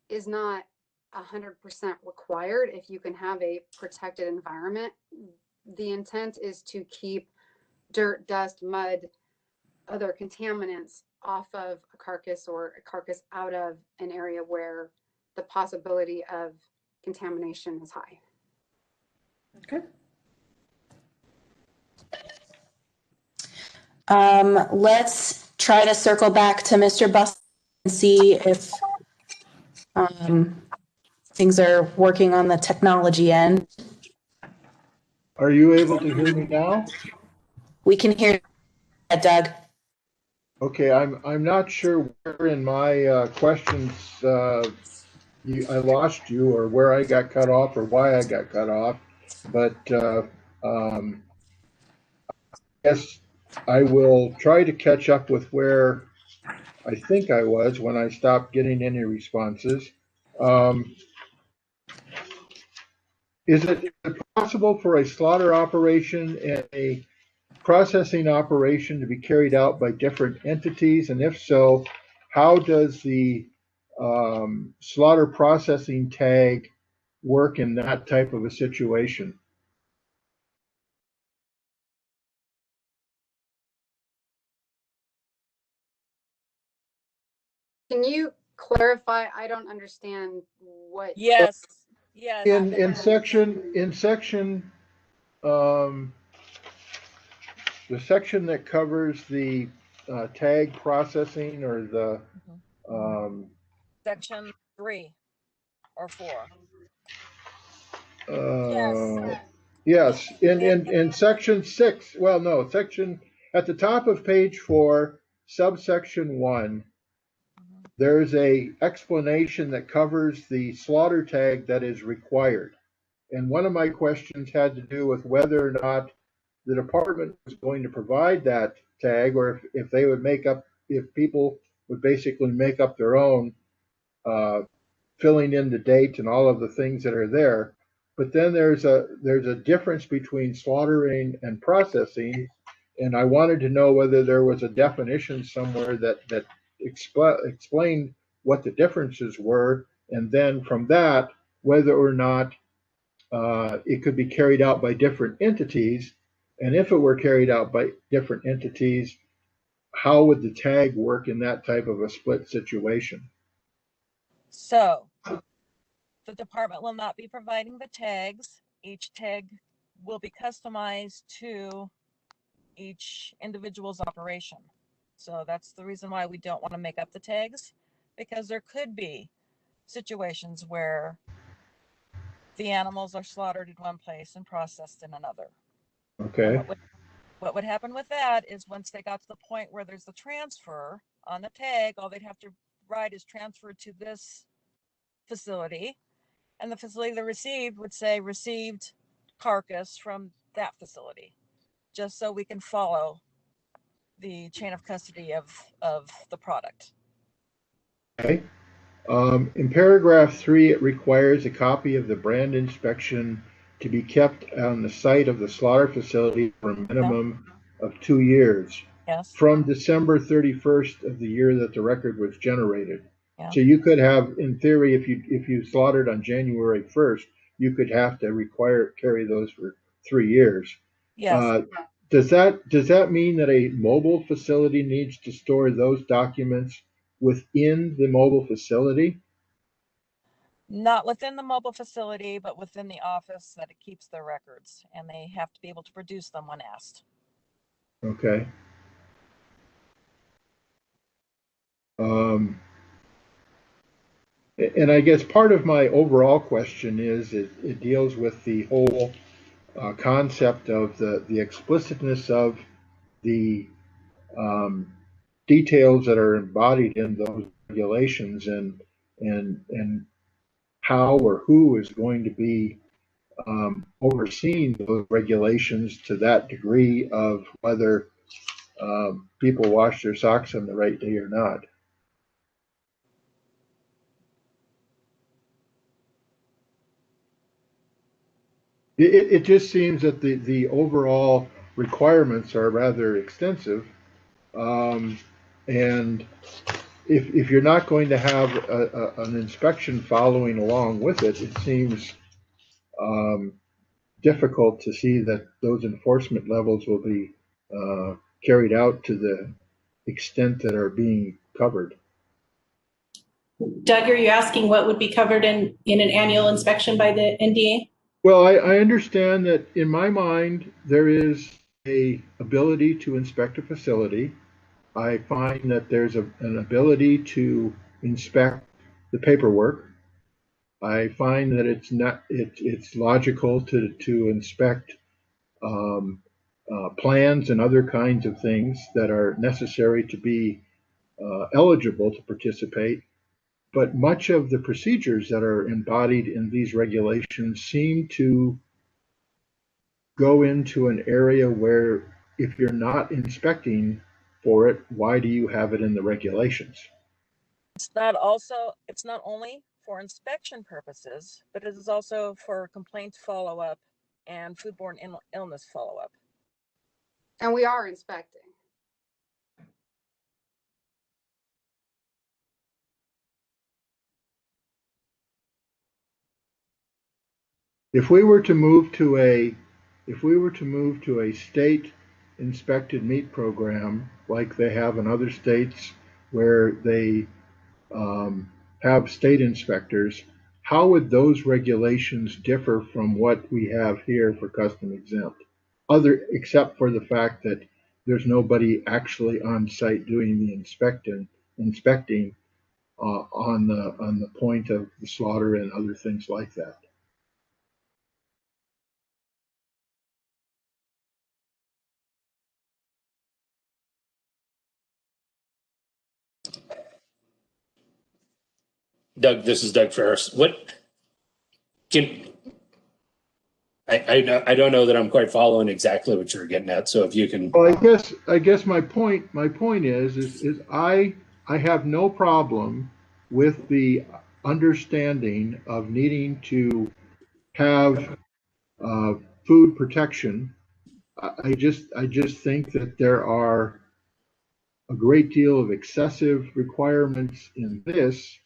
is not 100% required if you can have a protected environment. The intent is to keep dirt, dust, mud, other contaminants off of a carcass, or a carcass out of an area where the possibility of contamination is high. Okay. Let's try to circle back to Mr. Bus and see if things are working on the technology end. Are you able to hear me now? We can hear you, Doug. Okay, I'm not sure where in my questions I lost you, or where I got cut off, or why I got cut off, but I guess I will try to catch up with where I think I was when I stopped getting any responses. Is it possible for a slaughter operation and a processing operation to be carried out by different entities? And if so, how does the slaughter processing tag work in that type of a situation? Can you clarify? I don't understand what. Yes, yes. In section the section that covers the tag processing or the, Section 3 or 4. yes, in section 6, well, no, at the top of page 4, subsection 1, there's a explanation that covers the slaughter tag that is required. And one of my questions had to do with whether or not the department was going to provide that tag, or if they would if people would basically make up their own, filling in the date and all of the things that are there. But then there's a difference between slaughtering and processing, and I wanted to know whether there was a definition somewhere that explained what the differences were, and then from that, whether or not it could be carried out by different entities, and if it were carried out by different entities, how would the tag work in that type of a split situation? So the department will not be providing the tags. Each tag will be customized to each individual's operation. So that's the reason why we don't want to make up the tags, because there could be situations where the animals are slaughtered in one place and processed in another. Okay. What would happen with that is once they got to the point where there's the transfer on the tag, all they'd have to write is transferred to this facility, and the facility they received would say received carcass from that facility, just so we can follow the chain of custody of the product. Okay. In paragraph 3, it requires a copy of the brand inspection to be kept on the site of the slaughter facility for a minimum of 2 years. Yes. From December 31st of the year that the record was generated. Yeah. So you could have, in theory, if you slaughtered on January 1st, you could have to carry those for 3 years. Yes. Does that mean that a mobile facility needs to store those documents within the mobile facility? Not within the mobile facility, but within the office that it keeps their records, and they have to be able to produce them when asked. Okay. And I guess part of my overall question is it deals with the whole concept of the explicitness of the details that are embodied in those regulations, and how or who is going to be overseeing those regulations to that degree of whether people wash their socks on the right day or not. It just seems that the overall requirements are rather extensive, and if you're not going to have an inspection following along with it, it seems difficult to see that those enforcement levels will be carried out to the extent that are being covered. Doug, are you asking what would be covered in an annual inspection by the NDA? Well, I understand that in my mind, there is a ability to inspect a facility. I find that there's an ability to inspect the paperwork. I find that it's logical to inspect plans and other kinds of things that are necessary to be eligible to participate. But much of the procedures that are embodied in these regulations seem to go into an area where if you're not inspecting for it, why do you have it in the regulations? It's not only for inspection purposes, but it is also for complaints follow-up and foodborne illness follow-up. And we are inspecting. If we were to move to a state inspected meat program like they have in other states where they have state inspectors, how would those regulations differ from what we have here for custom exempt? Except for the fact that there's nobody actually on site doing the inspecting on the point of the slaughter and other things like that. Doug, this is Doug Ferris. What can I don't know that I'm quite following exactly what you're getting at. So if you can. Well, I guess my point is I have no problem with the understanding of needing to have food protection. I just think that there are a great deal of excessive requirements in this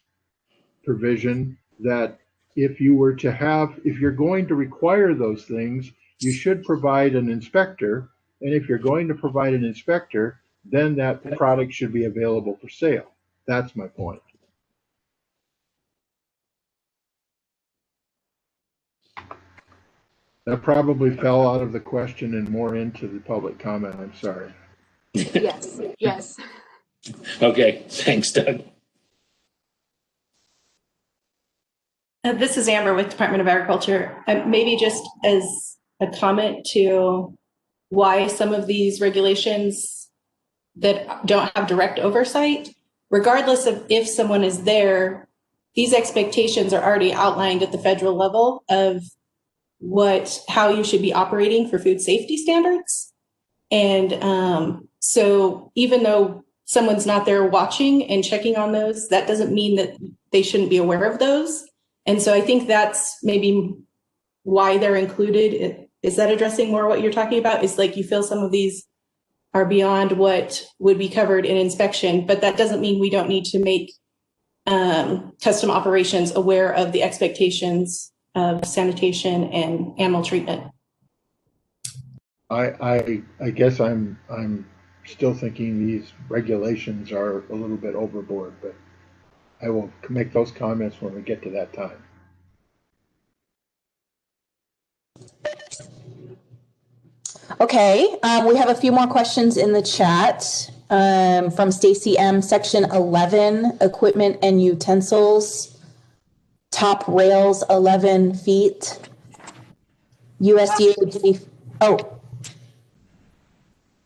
provision that if you're going to require those things, you should provide an inspector. And if you're going to provide an inspector, then that product should be available for sale. That's my point. That probably fell out of the question and more into the public comment. I'm sorry. Yes, yes. Okay, thanks, Doug. This is Amber with Department of Agriculture. Maybe just as a comment to why some of these regulations that don't have direct oversight, regardless of if someone is there, these expectations are already outlined at the federal level of how you should be operating for food safety standards. And so even though someone's not there watching and checking on those, that doesn't mean that they shouldn't be aware of those. And so I think that's maybe why they're included. Is that addressing more what you're talking about? Is like you feel some of these are beyond what would be covered in inspection, but that doesn't mean we don't need to make custom operations aware of the expectations of sanitation and animal treatment. I guess I'm still thinking these regulations are a little bit overboard, but I will make those comments when we get to that time. Okay, we have a few more questions in the chat from Stacy M. Section 11, equipment and utensils, top rails 11 feet. USDA. Oh,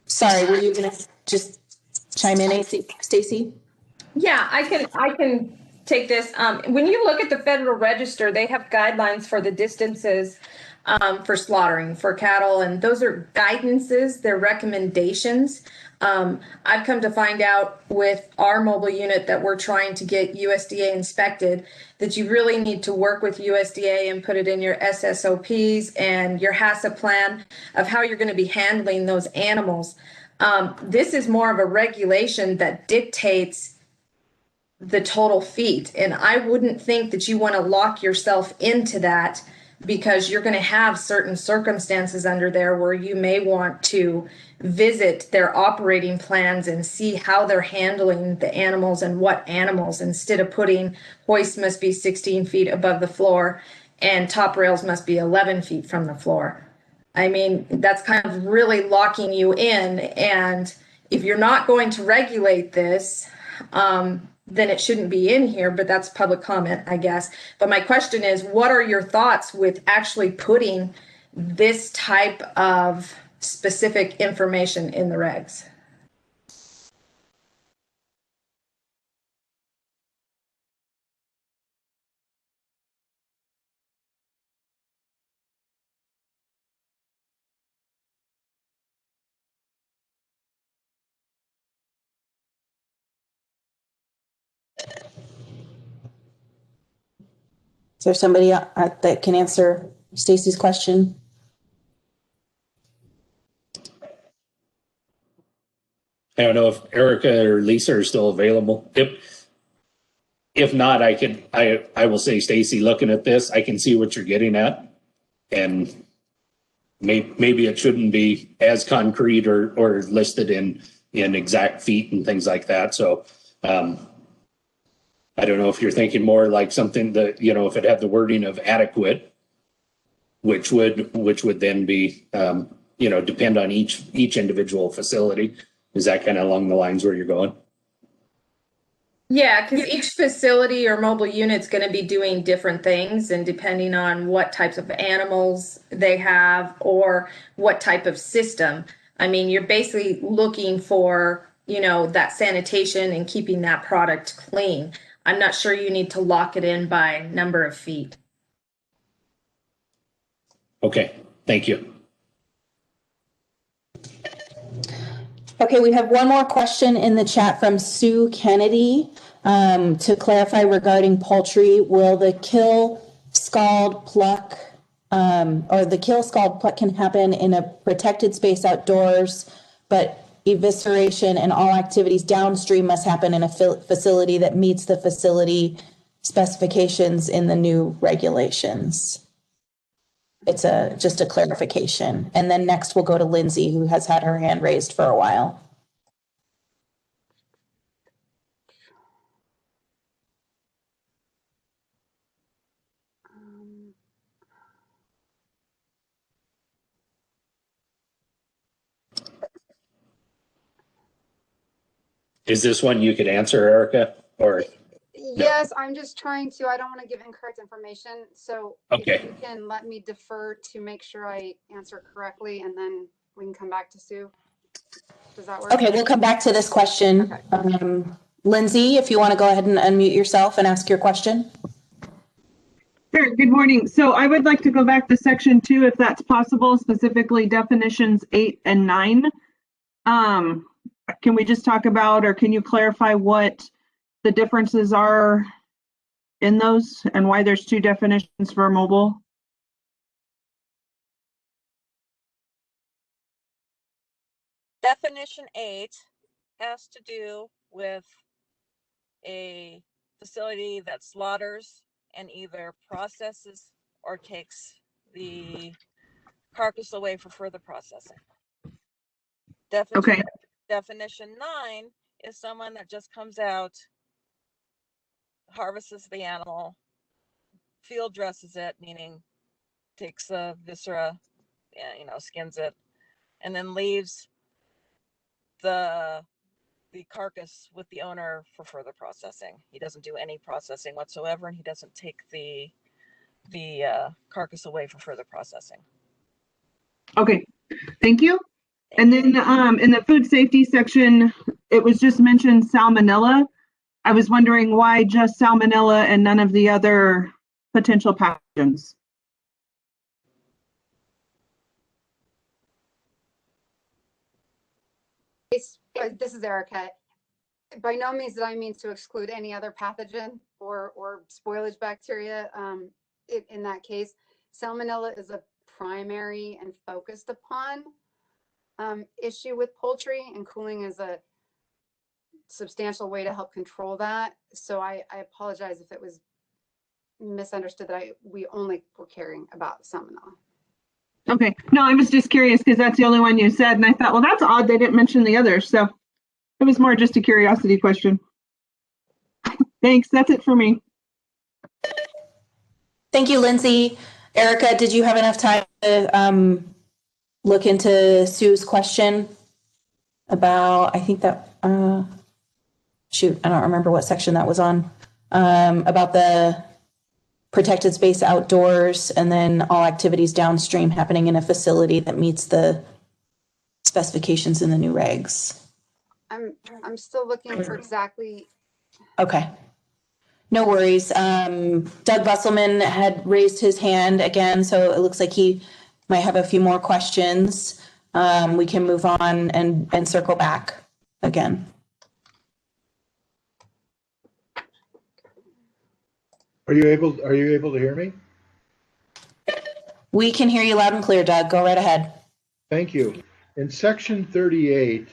sorry. Were you gonna just chime in, Stacy? Yeah, I can take this. When you look at the Federal Register, they have guidelines for the distances for slaughtering for cattle, and those are guidances, they're recommendations. I've come to find out with our mobile unit that we're trying to get USDA inspected that you really need to work with USDA and put it in your SSOPs and your HACCP plan of how you're going to be handling those animals. This is more of a regulation that dictates the total feet, and I wouldn't think that you want to lock yourself into that, because you're going to have certain circumstances under there where you may want to visit their operating plans and see how they're handling the animals and what animals, instead of putting hoist must be 16 feet above the floor and top rails must be 11 feet from the floor. I mean, that's kind of really locking you in. And if you're not going to regulate this, then it shouldn't be in here, but that's public comment, I guess. But my question is, what are your thoughts with actually putting this type of specific information in the regs? Is there somebody that can answer Stacy's question? I don't know if Erica or Lisa are still available. If not, I will say, Stacy, looking at this, I can see what you're getting at, and maybe it shouldn't be as concrete or listed in exact feet and things like that. So I don't know if you're thinking more like something that, if it had the wording of adequate, which would then be depend on each individual facility. Is that kind of along the lines where you're going? Yeah, because each facility or mobile unit's going to be doing different things, and depending on what types of animals they have or what type of system. I mean, you're basically looking for, that sanitation and keeping that product clean. I'm not sure you need to lock it in by number of feet. Okay, thank you. Okay, we have one more question in the chat from Sue Kennedy to clarify regarding poultry. Will the kill, scald, pluck, or the kill, scald, pluck can happen in a protected space outdoors, but evisceration and all activities downstream must happen in a facility that meets the facility specifications in the new regulations? It's just a clarification. And then next we'll go to Lindsay, who has had her hand raised for a while. Is this one you could answer, Erica? Or yes, I'm just trying to, I don't want to give incorrect information. So Okay. if you can let me defer to make sure I answer correctly, and then we can come back to Sue. Does that work? Okay, we'll come back to this question. Okay. Lindsay, if you want to go ahead and unmute yourself and ask your question. Sure. Good morning. So I would like to go back to section 2, if that's possible, specifically definitions 8 and 9. Can we just talk about, or can you clarify what the differences are in those and why there's 2 definitions for mobile? Definition 8 has to do with a facility that slaughters and either processes or takes the carcass away for further processing. Okay. Definition 9 is someone that just comes out, harvests the animal, field dresses it, meaning takes the viscera, skins it, and then leaves the carcass with the owner for further processing. He doesn't do any processing whatsoever, and he doesn't take the carcass away for further processing. Okay. Thank you. And then in the food safety section, it was just mentioned salmonella. I was wondering why just salmonella and none of the other potential pathogens. This is Erica. By no means did I mean to exclude any other pathogen or spoilage bacteria. In that case, salmonella is a primary and focused upon issue with poultry, and cooling is a substantial way to help control that. So I apologize if it was misunderstood that we only were caring about salmonella. Okay. No, I was just curious because that's the only one you said. And I thought, well, that's odd. They didn't mention the others. So it was more just a curiosity question. Thanks. That's it for me. Thank you, Lindsay. Erica, did you have enough time to look into Sue's question about, I think that, shoot, I don't remember what section that was on, about the protected space outdoors and then all activities downstream happening in a facility that meets the specifications in the new regs? I'm still looking for exactly. Okay. No worries. Doug Busselman had raised his hand again, so it looks like he might have a few more questions. We can move on and circle back again. Are you able to hear me? We can hear you loud and clear, Doug. Go right ahead. Thank you. In section 38,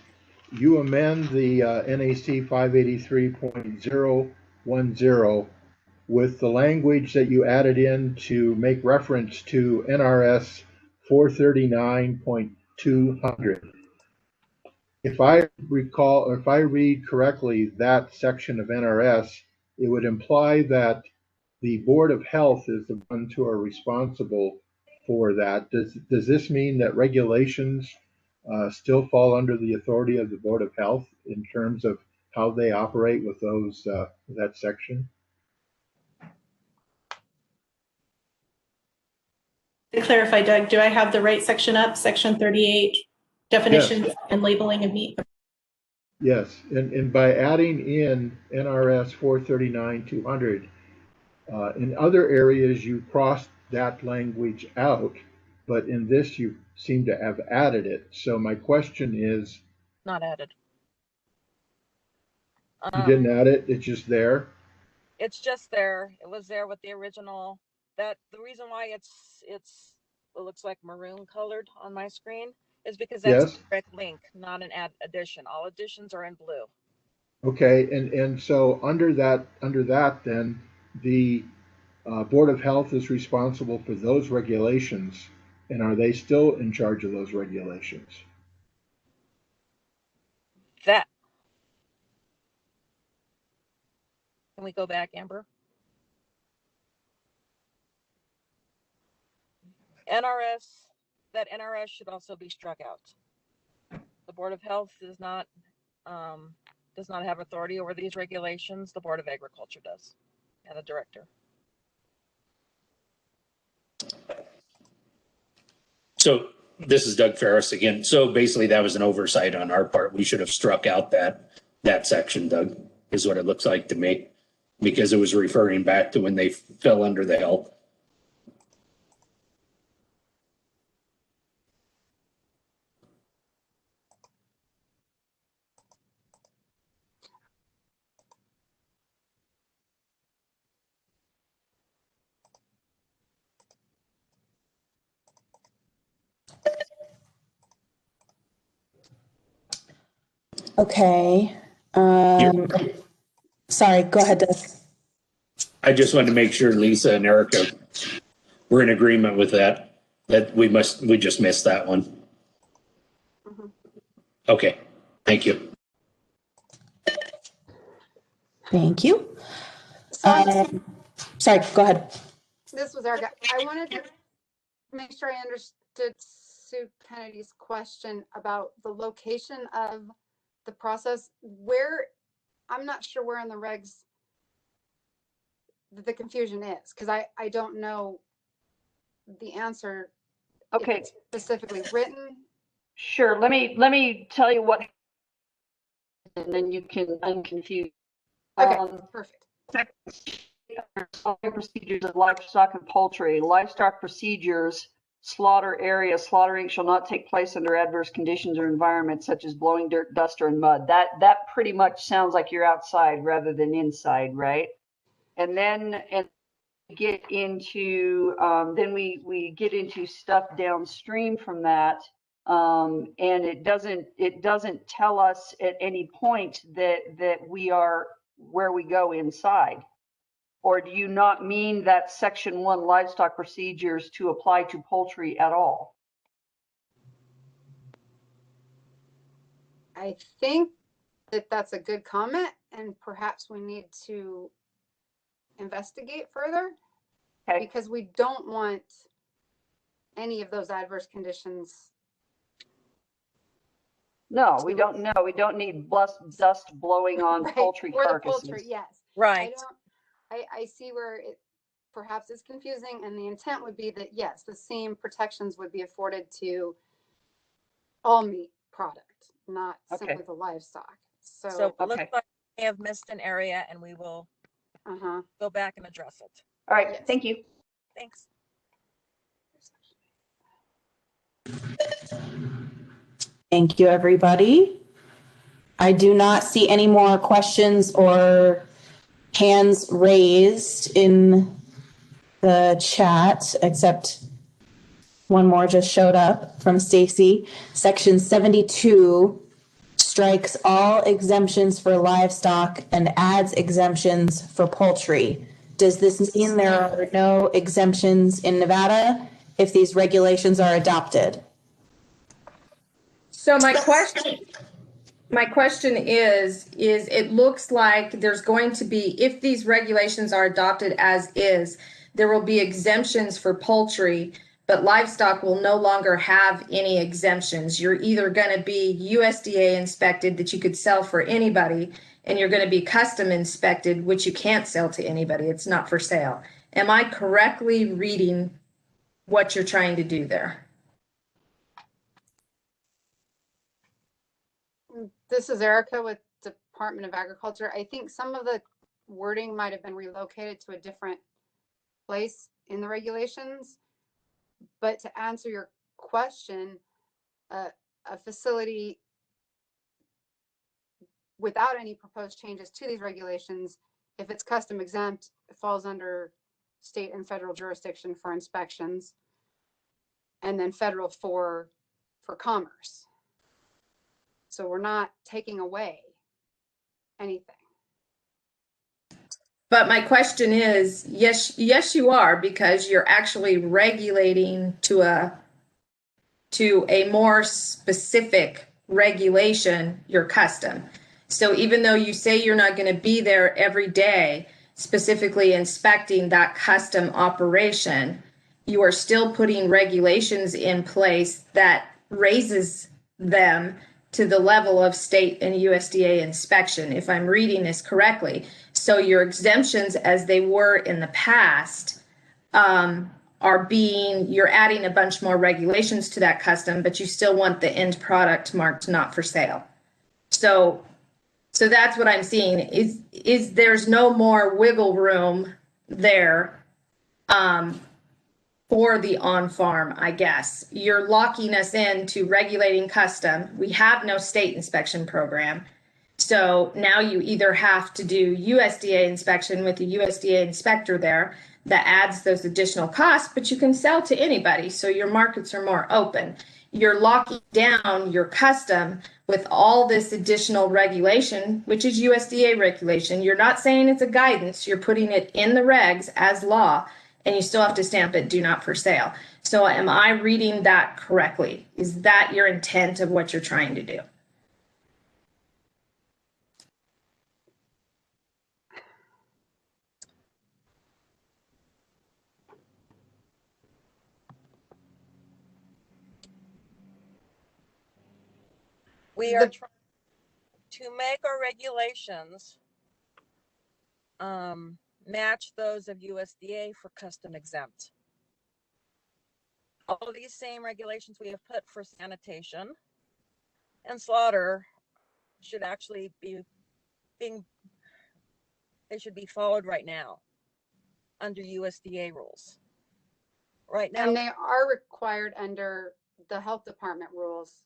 you amend the NAC 583.010 with the language that you added in to make reference to NRS 439.200. If I recall, or if I read correctly that section of NRS, it would imply that the Board of Health is the ones who are responsible for that. Does this mean that regulations still fall under the authority of the Board of Health in terms of how they operate with those that section? To clarify, Doug, do I have the right section up? Section 38, definitions and labeling of meat. Yes, and by adding in NRS 439-200, in other areas you crossed that language out, but in this you seem to have added it. So my question is, Not added. you didn't add it, it's just there? It's just there. It was there with the original. That the reason why it looks like maroon colored on my screen is because that's Yes. a direct link, not an addition. All additions are in blue. Okay, and so under that then the Board of Health is responsible for those regulations, and are they still in charge of those regulations? That. Can we go back, Amber? That NRS should also be struck out. The Board of Health does not have authority over these regulations. The Board of Agriculture does, and the director. So this is Doug Ferris again. So basically that was an oversight on our part. We should have struck out that section, Doug, is what it looks like to me, because it was referring back to when they fell under the health. Okay. Sorry, go ahead, Doug. I just wanted to make sure Lisa and Erica were in agreement with that we just missed that one. Mhm. Okay, thank you. Thank you. So Sorry, go ahead. this was Erica. I wanted to make sure I understood Sue Kennedy's question about the location of the process. Where, I'm not sure where in the regs the confusion is, because I don't know the answer. Okay. If it's specifically written. Sure. Let me tell you what, and then you can unconfuse. Okay, perfect. Procedures of livestock and poultry. Livestock procedures, slaughter area, slaughtering shall not take place under adverse conditions or environments such as blowing dirt, dust, or mud. That pretty much sounds like you're outside rather than inside, right? And then get into then we get into stuff downstream from that, and it doesn't tell us at any point that we are where we go inside. Or do you not mean that section 1 livestock procedures to apply to poultry at all? I think that that's a good comment, and perhaps we need to investigate further. Okay. Because we don't want any of those adverse conditions. No, we don't know. We don't need dust blowing on right. Poultry or carcasses. The poultry, yes. Right. I see where it perhaps is confusing, and the intent would be that, yes, the same protections would be afforded to all meat product, not simply the livestock. So it looks like we have missed an area, and we will go back and address it. All right. Yes. Thank you. Thanks. Thank you, everybody. I do not see any more questions or hands raised in the chat, except one more just showed up from Stacy. Section 72 strikes all exemptions for livestock and adds exemptions for poultry. Does this mean there are no exemptions in Nevada if these regulations are adopted? So my question is it looks like there's going to be, if these regulations are adopted as is, there will be exemptions for poultry, but livestock will no longer have any exemptions. You're either going to be USDA inspected that you could sell for anybody, and you're going to be custom inspected, which you can't sell to anybody. It's not for sale. Am I correctly reading what you're trying to do there? This is Erica with Department of Agriculture. I think some of the wording might have been relocated to a different place in the regulations. But to answer your question, a facility without any proposed changes to these regulations, if it's custom exempt, it falls under state and federal jurisdiction for inspections, and then federal for commerce. So we're not taking away anything. But my question is, yes, you are, because you're actually regulating to a more specific regulation, your custom. So even though you say you're not going to be there every day, specifically inspecting that custom operation, you are still putting regulations in place that raises them to the level of state and USDA inspection, if I'm reading this correctly. So your exemptions as they were in the past you're adding a bunch more regulations to that custom, but you still want the end product marked not for sale. So that's what I'm seeing is there's no more wiggle room there for the on-farm, I guess. You're locking us into regulating custom. We have no state inspection program. So now you either have to do USDA inspection with the USDA inspector there that adds those additional costs, but you can sell to anybody. So your markets are more open. You're locking down your custom with all this additional regulation, which is USDA regulation. You're not saying it's a guidance. You're putting it in the regs as law, and you still have to stamp it, do not for sale. So am I reading that correctly? Is that your intent of what you're trying to do? We are trying to make our regulations match those of USDA for custom exempt. All of these same regulations we have put for sanitation and slaughter should actually be they should be followed right now under USDA rules. Right now, And they are required under the health department rules.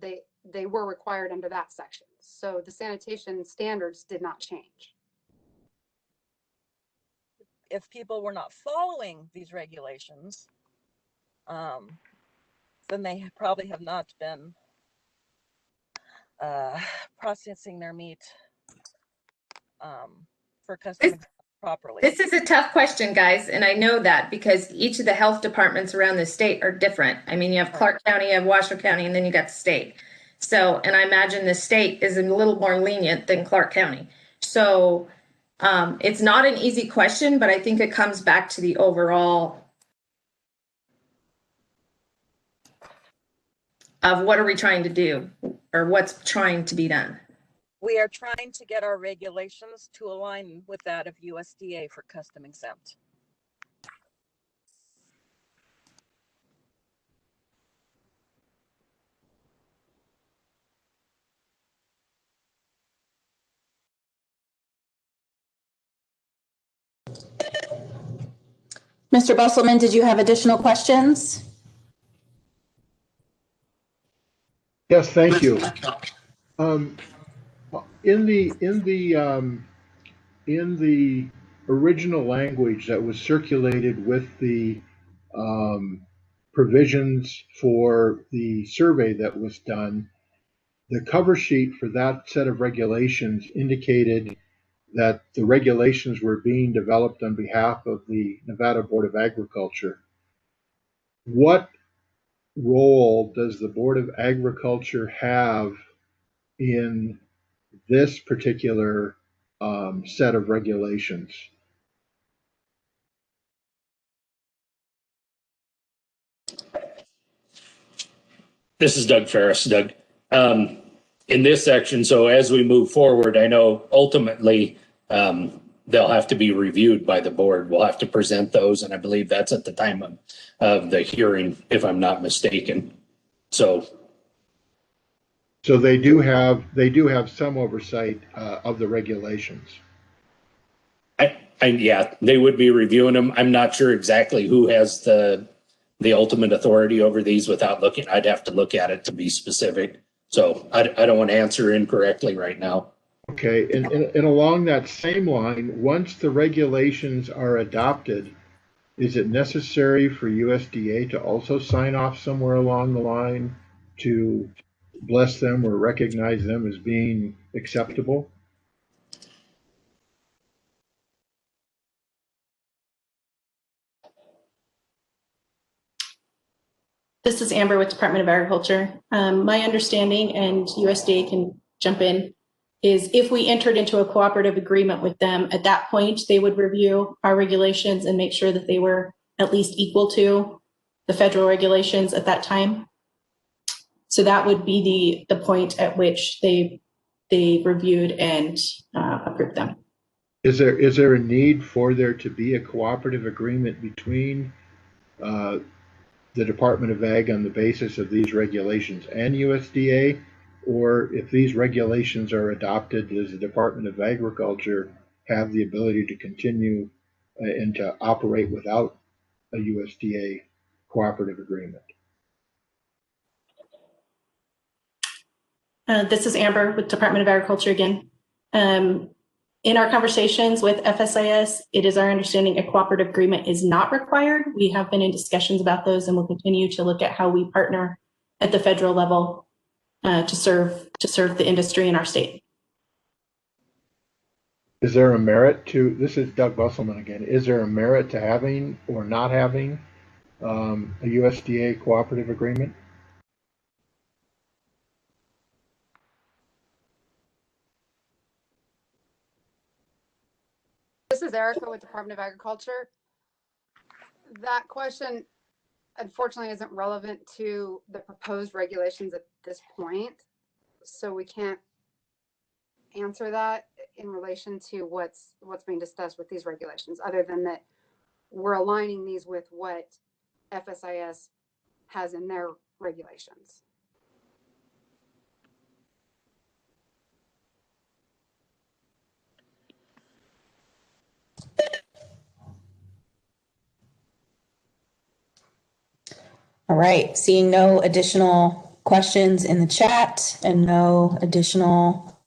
They were required under that section. So the sanitation standards did not change. if people were not following these regulations, then they probably have not been processing their meat for custom properly. This is a tough question, guys, and I know that because each of the health departments around the state are different. I mean, you have Clark County, you have Washoe County, and then you got the state. So, and I imagine the state is a little more lenient than Clark County. So, it's not an easy question, but I think it comes back to the overall of what are we trying to do or what's trying to be done. We are trying to get our regulations to align with that of USDA for custom exempt. Mr. Busselman, did you have additional questions? Yes, thank you. In the original language that was circulated with the provisions for the survey that was done, the cover sheet for that set of regulations indicated that the regulations were being developed on behalf of the Nevada Board of Agriculture. What role does the Board of Agriculture have in this particular set of regulations? This is Doug Ferris. Doug, in this section, so as we move forward, I know ultimately they'll have to be reviewed by the board. We'll have to present those, and I believe that's at the time of the hearing, if I'm not mistaken. So they do have some oversight of the regulations. Yeah, they would be reviewing them. I'm not sure exactly who has the ultimate authority over these without looking. I'd have to look at it to be specific. So I don't want to answer incorrectly right now. Okay, and along that same line, once the regulations are adopted, is it necessary for USDA to also sign off somewhere along the line to bless them or recognize them as being acceptable? This is Amber with Department of Agriculture. My understanding, and USDA can jump in, is if we entered into a cooperative agreement with them, at that point, they would review our regulations and make sure that they were at least equal to the federal regulations at that time. So that would be the point at which they reviewed and approved them. Is there a need for there to be a cooperative agreement between the Department of Ag on the basis of these regulations and USDA? Or if these regulations are adopted, does the Department of Agriculture have the ability to continue and to operate without a USDA cooperative agreement? This is Amber with Department of Agriculture again. In our conversations with FSIS, it is our understanding a cooperative agreement is not required. We have been in discussions about those and will continue to look at how we partner at the federal level to serve the industry in our state. Is there a merit to, this is Doug Busselman again, is there a merit to having or not having a USDA cooperative agreement? This is Erica with Department of Agriculture. That question, unfortunately, isn't relevant to the proposed regulations at this point. So we can't answer that in relation to what's being discussed with these regulations, other than that we're aligning these with what FSIS has in their regulations. All right, seeing no additional questions in the chat and no additional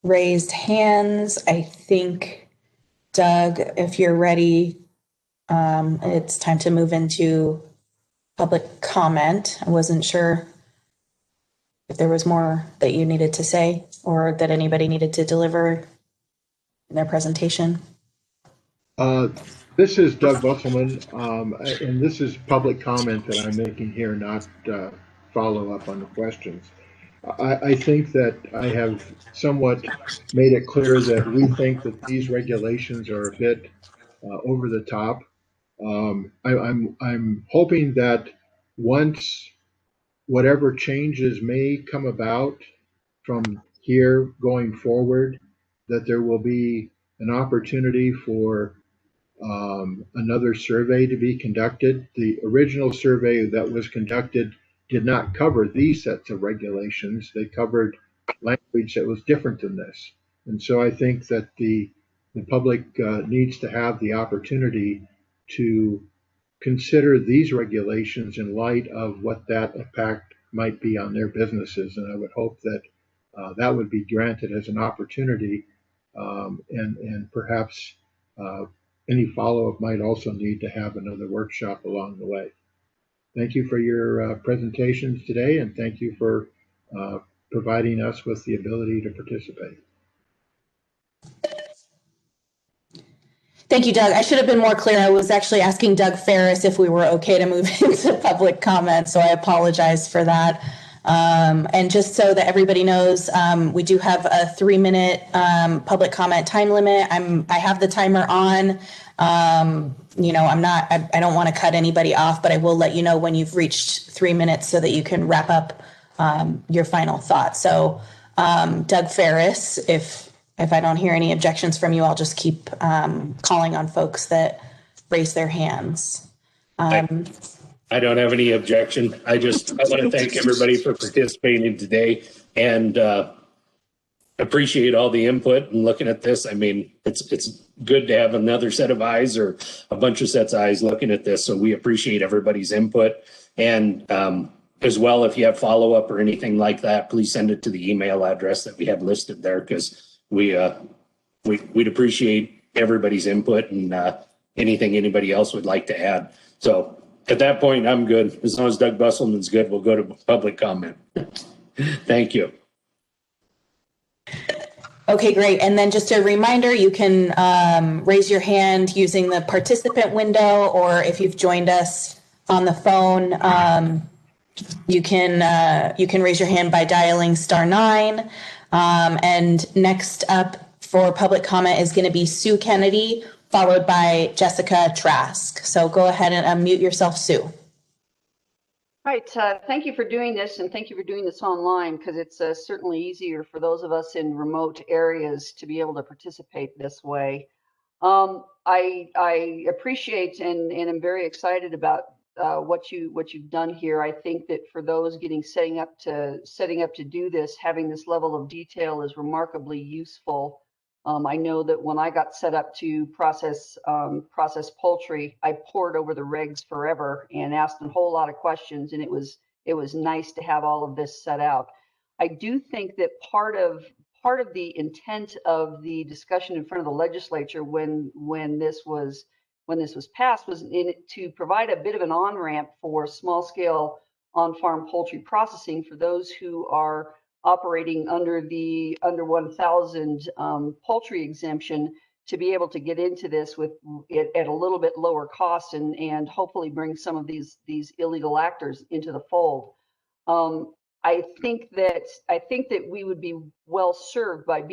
raised hands, I think, Doug, if you're ready, it's time to move into public comment. I wasn't sure if there was more that you needed to say or that anybody needed to deliver in their presentation. This is Doug Busselman, and this is public comment that I'm making here, not follow up on the questions. I think that I have somewhat made it clear that we think that these regulations are a bit over the top. I'm hoping that once whatever changes may come about from here going forward, that there will be an opportunity for another survey to be conducted. The original survey that was conducted did not cover these sets of regulations. They covered language that was different than this. And so I think that the public needs to have the opportunity to consider these regulations in light of what that impact might be on their businesses. And I would hope that that would be granted as an opportunity, and perhaps any follow-up might also need to have another workshop along the way. Thank you for your presentations today, and thank you for providing us with the ability to participate. Thank you, Doug. I should have been more clear. I was actually asking Doug Ferris if we were okay to move into public comment, so I apologize for that. And just so that everybody knows, we do have a 3-minute public comment time limit. I have the timer on. You know, I don't want to cut anybody off, but I will let you know when you've reached 3 minutes so that you can wrap up your final thoughts. So Doug Ferris, if I don't hear any objections from you, I'll just keep calling on folks that raise their hands. I don't have any objection. I want to thank everybody for participating today and appreciate all the input and looking at this. I mean, it's good to have another set of eyes or a bunch of sets of eyes looking at this. So we appreciate everybody's input. And as well, if you have follow-up or anything like that, please send it to the email address that we have listed there, because we'd appreciate everybody's input and anything anybody else would like to add. So at that point, I'm good. As long as Doug Busselman's good, we'll go to public comment. Thank you. Okay, great. And then just a reminder, you can raise your hand using the participant window, or if you've joined us on the phone, you can raise your hand by dialing *9. And next up for public comment is going to be Sue Kennedy, followed by Jessica Trask. So go ahead and unmute yourself, Sue. Right. Thank you for doing this, and thank you for doing this online, because it's certainly easier for those of us in remote areas to be able to participate this way. I appreciate and am very excited about what you've done here. I think that for those setting up to do this, having this level of detail is remarkably useful. I know that when I got set up to process poultry, I pored over the regs forever and asked a whole lot of questions, and it was nice to have all of this set out. I do think that part of the intent of the discussion in front of the legislature when this was passed was to provide a bit of an on-ramp for small-scale on-farm poultry processing for those who are operating under 1,000 poultry exemption, to be able to get into this with it at a little bit lower cost and hopefully bring some of these illegal actors into the fold. I think that we would be well served by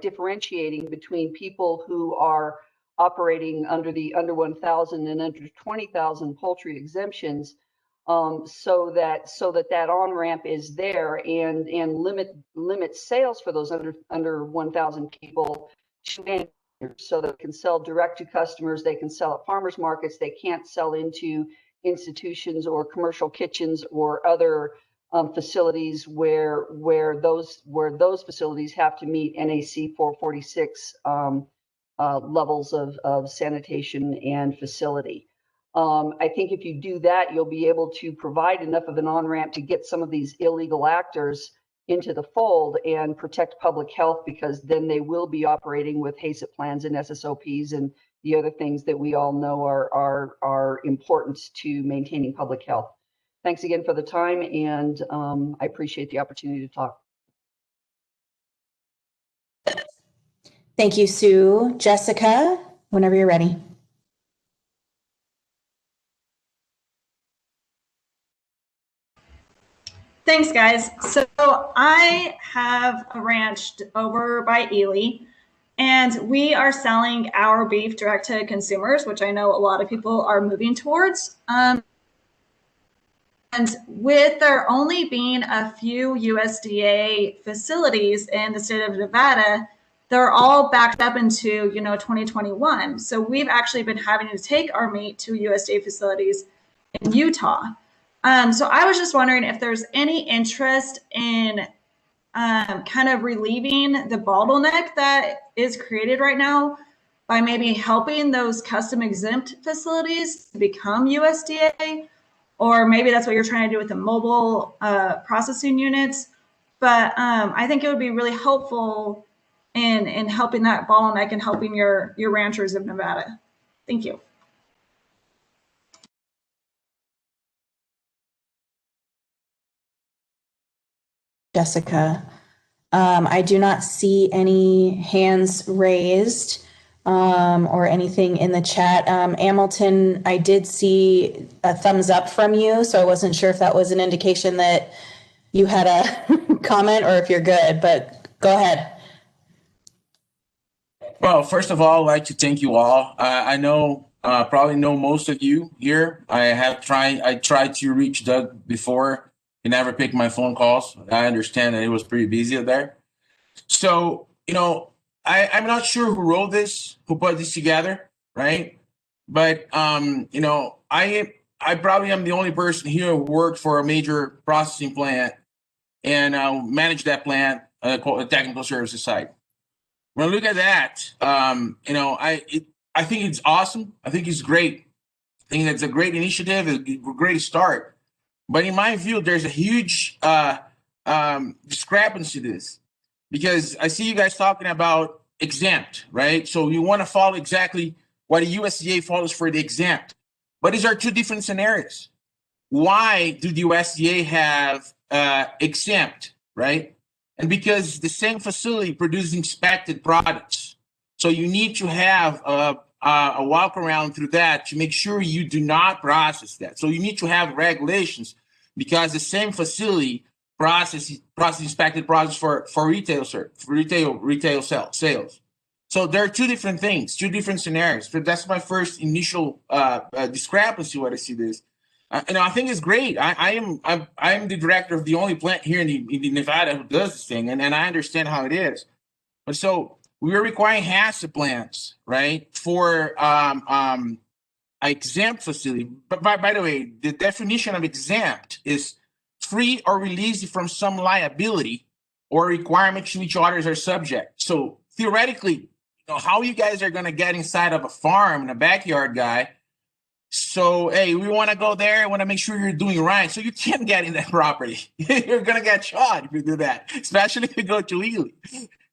differentiating between people who are operating under 1,000 and under 20,000 poultry exemptions, so that on-ramp is there and limit sales for those under 1,000 people to end, so that they can sell direct to customers, they can sell at farmers markets, they can't sell into institutions or commercial kitchens or other facilities where those facilities have to meet NAC 446 levels of sanitation and facility. I think if you do that, you'll be able to provide enough of an on-ramp to get some of these illegal actors into the fold and protect public health, because then they will be operating with HACCP plans and SSOPs and the other things that we all know are important to maintaining public health. Thanks again for the time, and I appreciate the opportunity to talk. Thank you, Sue. Jessica, whenever you're ready. Thanks, guys. So I have a ranch over by Ely, and we are selling our beef direct to consumers, which I know a lot of people are moving towards. And with there only being a few USDA facilities in the state of Nevada, they're all backed up into 2021. So we've actually been having to take our meat to USDA facilities in Utah. So I was just wondering if there's any interest in kind of relieving the bottleneck that is created right now by maybe helping those custom exempt facilities become USDA, or maybe that's what you're trying to do with the mobile processing units. But I think it would be really helpful in helping that bottleneck and helping your ranchers of Nevada. Thank you. Jessica. I do not see any hands raised or anything in the chat. Hamilton, I did see a thumbs up from you, so I wasn't sure if that was an indication that you had a comment or if you're good, but go ahead. Well, first of all, I'd like to thank you all. I know, probably know most of you here. I tried to reach Doug before, He never picked my phone calls. I understand that he was pretty busy there. So, I'm not sure who wrote this, who put this together, right? But, I probably am the only person here who worked for a major processing plant and managed that plant, the technical services side. When I look at that, I think it's awesome. I think it's great. I think it's a great initiative, a great start. But in my view, there's a huge discrepancy to this, because I see you guys talking about exempt, right? So you want to follow exactly what the USDA follows for the exempt. But these are two different scenarios. Why do the USDA have exempt, right? And because the same facility produces inspected products. So you need to have a walk around through that to make sure you do not process that. So you need to have regulations, because the same facility process inspected products for retail sales. So there are two different things, two different scenarios. But that's my first initial discrepancy when I see this. I think it's great. I'm the director of the only plant here in Nevada who does this thing, and I understand how it is. But so we are requiring HACCP plants, right, for exempt facility. But by the way, the definition of exempt is free or released from some liability or requirement to which others are subject. So theoretically, how you guys are going to get inside of a farm and a backyard guy? So, hey, we want to go there. I want to make sure you're doing right. So you can't get in that property. You're going to get shot if you do that, especially if you go too illegally,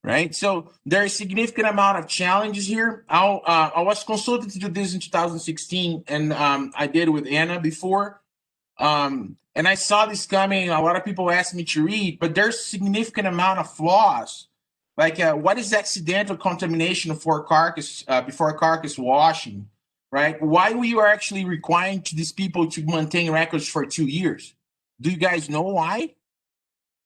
right? So there's a significant amount of challenges here. I was consulted to do this in 2016, and I did with Anna before. And I saw this coming. A lot of people asked me to read, but there's a significant amount of flaws. Like, what is accidental contamination before carcass washing? Right? Why we are actually requiring these people to maintain records for 2 years? Do you guys know why?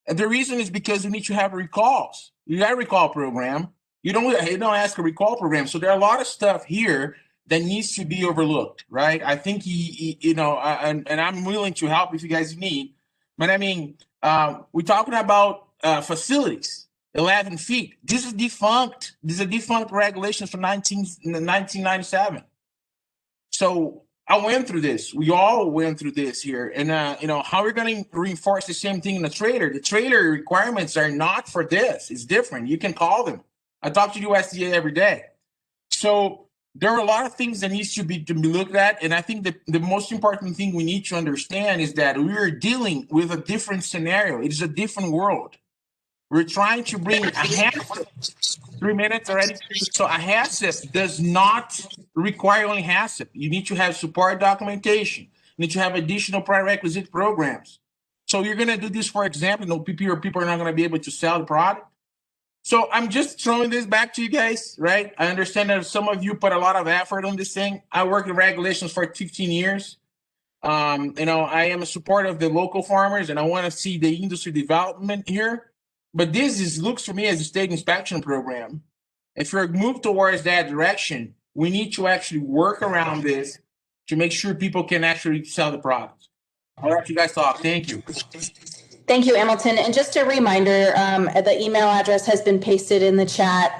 And the reason is because we need to have recalls. You got a recall program. You don't ask a recall program. So there are a lot of stuff here that needs to be overlooked, right? I think and I'm willing to help if you guys need. But I mean, we're talking about facilities, 11 feet. This is defunct. These are defunct regulations from 1997. So I went through this. We all went through this here. And, how we're going to reinforce the same thing in the trailer. The trailer requirements are not for this. It's different. You can call them. I talk to the USDA every day. So there are a lot of things that needs to be looked at. And I think that the most important thing we need to understand is that we are dealing with a different scenario. It is a different world. We're trying to bring a HACCP. 3 minutes already. So a HACCP does not require only HACCP. You need to have support documentation. You need to have additional prerequisite programs. So you're going to do this, for example, people are not going to be able to sell the product. So I'm just throwing this back to you guys, right? I understand that some of you put a lot of effort on this thing. I worked in regulations for 15 years. I am a supporter of the local farmers, and I want to see the industry development here. But this looks for me as a state inspection program. If we're moved towards that direction, we need to actually work around this to make sure people can actually sell the product. I'll let you guys talk. Thank you. Thank you, Hamilton. And just a reminder, the email address has been pasted in the chat.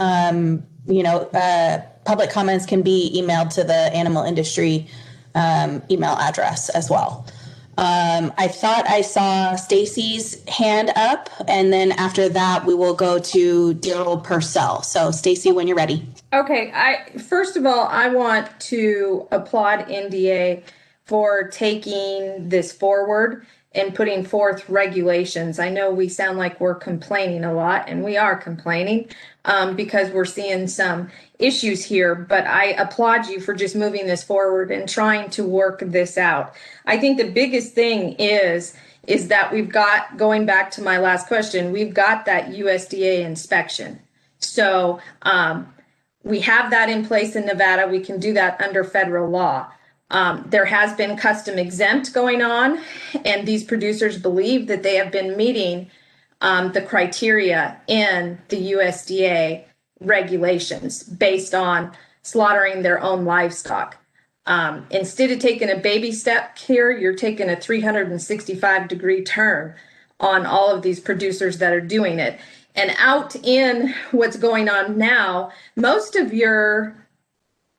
Public comments can be emailed to the animal industry email address as well. I thought I saw Stacy's hand up, and then after that, we will go to Daryl Purcell. So, Stacy, when you're ready. Okay. First of all, I want to applaud NDA for taking this forward and putting forth regulations. I know we sound like we're complaining a lot, and we are complaining because we're seeing some issues here, but I applaud you for just moving this forward and trying to work this out. I think the biggest thing is that we've got, going back to my last question, we've got that USDA inspection. So we have that in place in Nevada. We can do that under federal law. There has been custom exempt going on, and these producers believe that they have been meeting the criteria in the USDA regulations based on slaughtering their own livestock. Instead of taking a baby step here, you're taking a 365-degree turn on all of these producers that are doing it. And out in what's going on now, most of your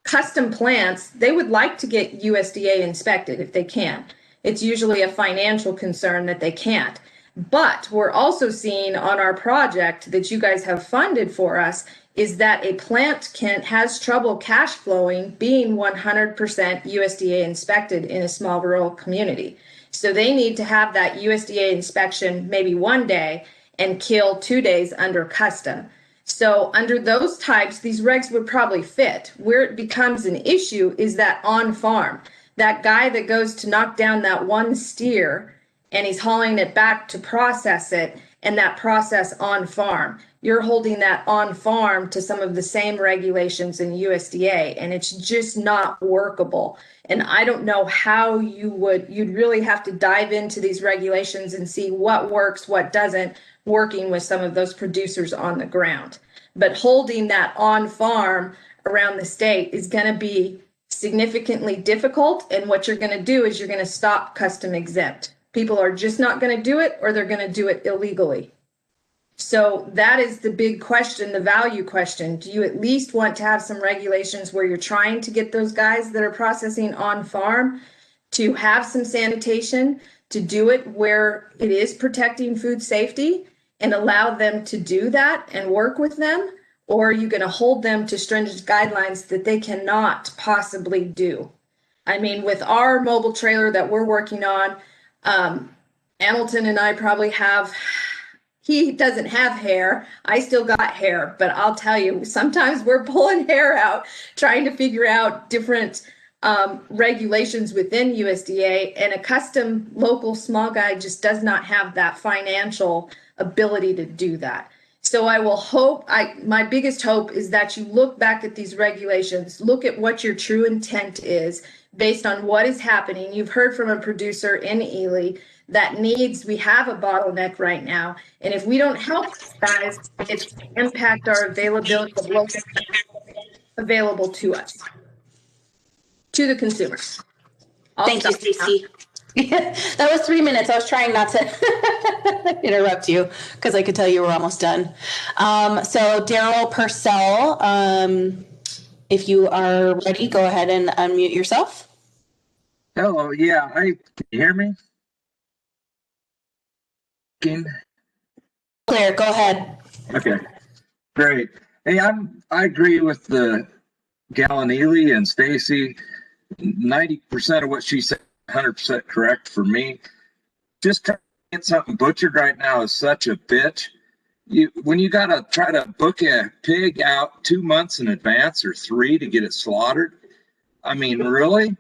custom plants, they would like to get USDA inspected if they can. It's usually a financial concern that they can't. But we're also seeing on our project that you guys have funded for us is that a plant has trouble cash flowing being 100% USDA inspected in a small rural community. So they need to have that USDA inspection maybe one day and kill 2 days under custom. So under those types, these regs would probably fit. Where it becomes an issue is that on farm, that guy that goes to knock down that one steer and he's hauling it back to process it, and that process on farm. You're holding that on farm to some of the same regulations in USDA, and it's just not workable. And I don't know how you'd really have to dive into these regulations and see what works, what doesn't, working with some of those producers on the ground. But holding that on farm around the state is going to be significantly difficult. And what you're going to do is you're going to stop custom exempt. People are just not going to do it, or they're going to do it illegally. So that is the big question, the value question. Do you at least want to have some regulations where you're trying to get those guys that are processing on farm to have some sanitation, to do it where it is protecting food safety and allow them to do that and work with them? Or are you going to hold them to stringent guidelines that they cannot possibly do? I mean, with our mobile trailer that we're working on, Hamilton and I probably have, he doesn't have hair. I still got hair, but I'll tell you, sometimes we're pulling hair out, trying to figure out different regulations within USDA, and a custom local small guy just does not have that financial ability to do that. So I will hope, my biggest hope is that you look back at these regulations, look at what your true intent is based on what is happening. You've heard from a producer in Ely that we have a bottleneck right now. And if we don't help guys, it's going to impact our availability of local available to us, to the consumers. Thank you, Stacey. That was 3 minutes. I was trying not to interrupt you because I could tell you were almost done. So Daryl Purcell, if you are ready, go ahead and unmute yourself. Hello, yeah, can you hear me? Clear, go ahead. Okay, great. Hey, I agree with the gal in Ely and Stacy. 90% of what she said, 100% correct for me. Just trying to get something butchered right now is such a bitch. When you gotta try to book a pig out 2 months in advance or 3 to get it slaughtered, I mean, really?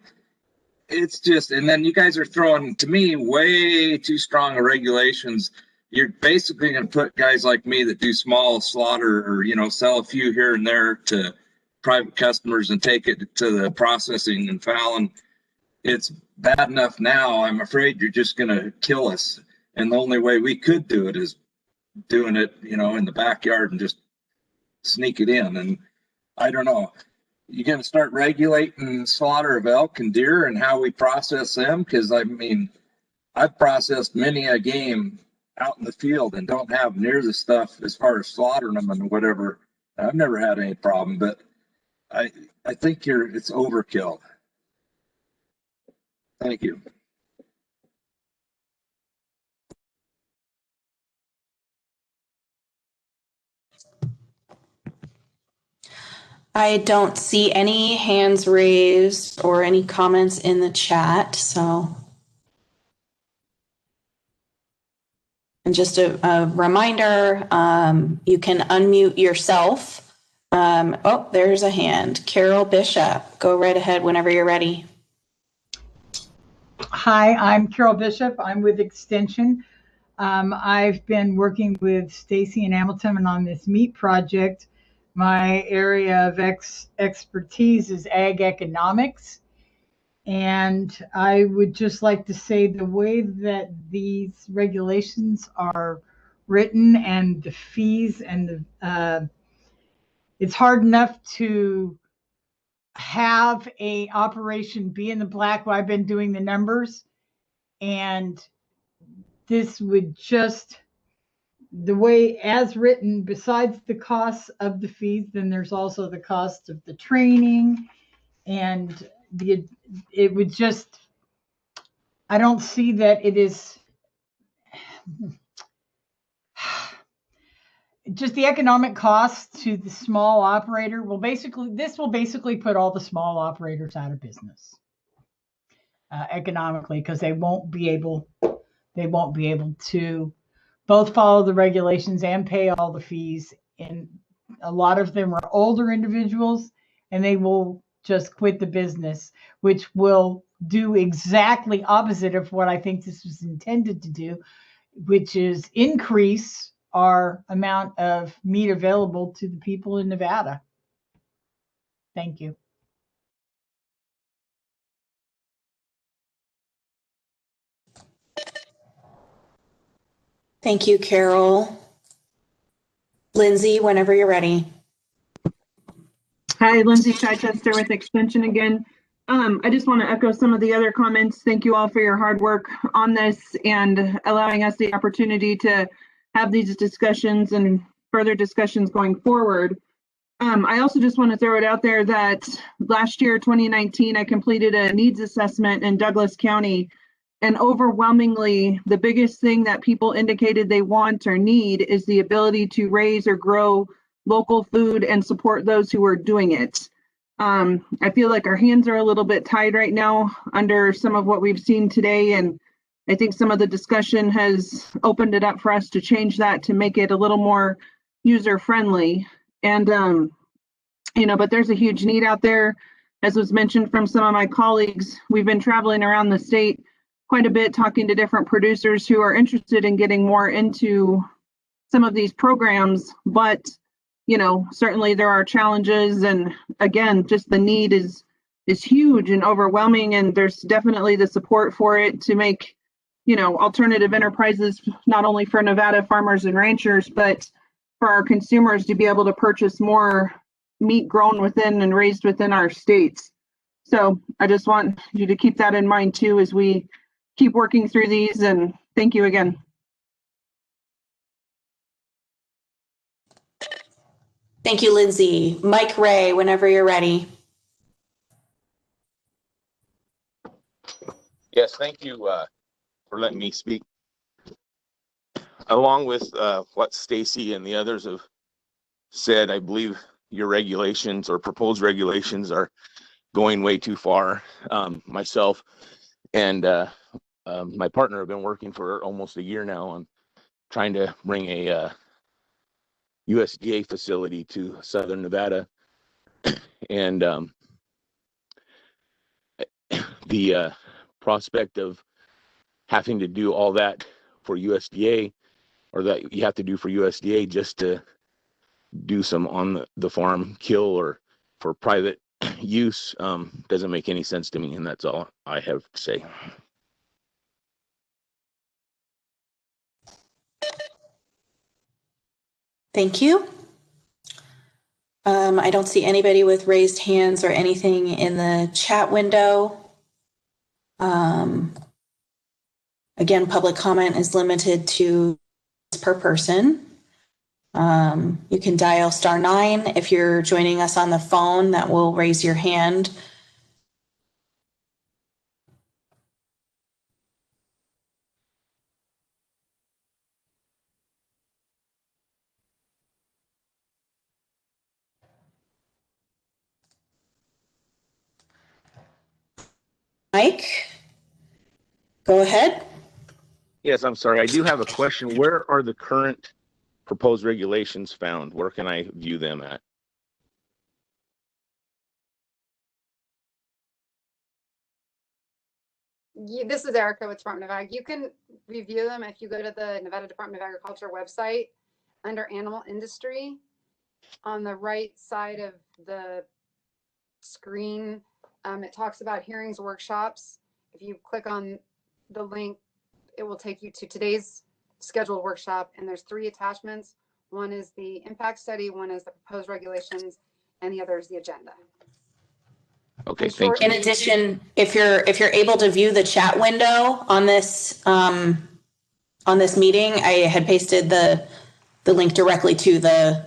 It's just, and then you guys are throwing, to me, way too strong regulations. You're basically going to put guys like me that do small slaughter or, sell a few here and there to private customers and take it to the processing and fouling. It's bad enough now. I'm afraid you're just going to kill us. And the only way we could do it is doing it, in the backyard and just sneak it in. And I don't know. You going to start regulating slaughter of elk and deer and how we process them? Because, I mean, I've processed many a game out in the field and don't have near the stuff as far as slaughtering them and whatever. I've never had any problem, but I think it's overkill. Thank you. I don't see any hands raised or any comments in the chat, so. And just a reminder, you can unmute yourself. Oh, there's a hand. Carol Bishop, go right ahead whenever you're ready. Hi, I'm Carol Bishop. I'm with Extension. I've been working with Stacy and Hamilton on this meat project. My area of expertise is ag economics. And I would just like to say the way that these regulations are written and the fees and it's hard enough to have a operation be in the black while I've been doing the numbers. And this would just, the way as written, besides the costs of the fees, then there's also the cost of the training, and it would just, I don't see that it is just the economic cost to the small operator will basically put all the small operators out of business economically, because they won't be able to both follow the regulations and pay all the fees. And a lot of them are older individuals, and they will just quit the business, which will do exactly opposite of what I think this was intended to do, which is increase our amount of meat available to the people in Nevada. Thank you. Thank you, Carol. Lindsay, whenever you're ready. Hi, Lindsay Chichester with Extension again. I just want to echo some of the other comments. Thank you all for your hard work on this and allowing us the opportunity to have these discussions and further discussions going forward. I also just want to throw it out there that last year, 2019, I completed a needs assessment in Douglas County, and overwhelmingly, the biggest thing that people indicated they want or need is the ability to raise or grow local food and support those who are doing it. I feel like our hands are a little bit tied right now under some of what we've seen today, and I think some of the discussion has opened it up for us to change that to make it a little more user-friendly. And, but there's a huge need out there. As was mentioned from some of my colleagues, we've been traveling around the state quite a bit, talking to different producers who are interested in getting more into some of these programs, but certainly there are challenges, and again, just the need is huge and overwhelming, and there's definitely the support for it to make alternative enterprises, not only for Nevada farmers and ranchers, but for our consumers to be able to purchase more meat grown within and raised within our states. So I just want you to keep that in mind too as we keep working through these, and thank you again. Thank you, Lindsay. Mike Ray, whenever you're ready. Yes, thank you for letting me speak. Along with what Stacy and the others have said, I believe your regulations or proposed regulations are going way too far. Myself and my partner have been working for almost a year now on trying to bring a USDA facility to Southern Nevada. And the prospect of having to do all that for USDA, or that you have to do for USDA just to do some on the farm kill or for private use, doesn't make any sense to me. And that's all I have to say. Thank you. I don't see anybody with raised hands or anything in the chat window. Again, public comment is limited to per person. You can dial *9 if you're joining us on the phone. That will raise your hand. Mike, go ahead. Yes, I'm sorry. I do have a question. Where are the current proposed regulations found? Where can I view them at? This is Erica with Department of Ag. You can review them if you go to the Nevada Department of Agriculture website under Animal Industry. On the right side of the screen, it talks about hearings, workshops. If you click on the link, it will take you to today's scheduled workshop, and there's 3 attachments. One is the impact study, one is the proposed regulations, and the other is the agenda. Okay, thank you. In addition, if you're able to view the chat window on this meeting, I had pasted the link directly to the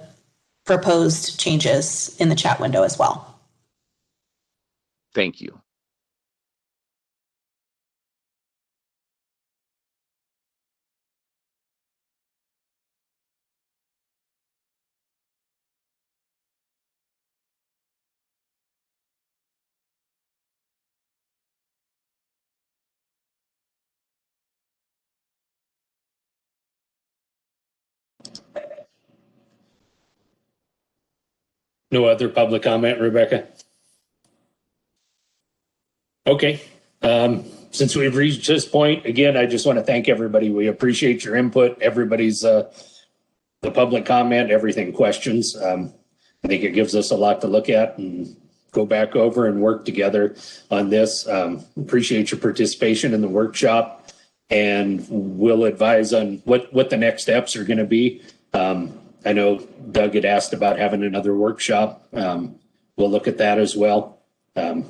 proposed changes in the chat window as well. Thank you. No other public comment, Rebecca? Okay. Since we've reached this point, again, I just want to thank everybody. We appreciate your input, everybody's, the public comment, everything, questions. I think it gives us a lot to look at and go back over and work together on this. Appreciate your participation in the workshop, and we'll advise on what the next steps are going to be. I know Doug had asked about having another workshop. We'll look at that as well. And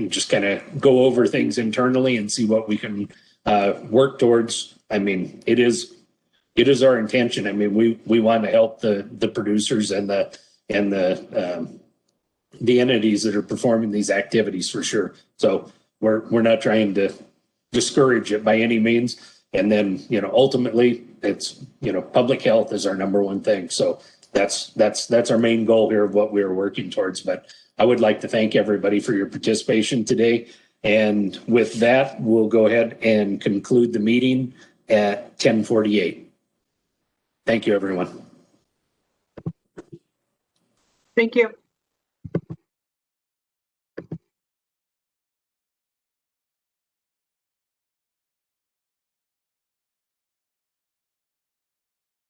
just kind of go over things internally and see what we can work towards. I mean, it is our intention. I mean, we want to help the producers and the entities that are performing these activities for sure. So we're not trying to discourage it by any means. And then, ultimately it's, public health is our number one thing. So that's our main goal here of what we're working towards. But I would like to thank everybody for your participation today. And with that, we'll go ahead and conclude the meeting at 10:48. Thank you, everyone. Thank you.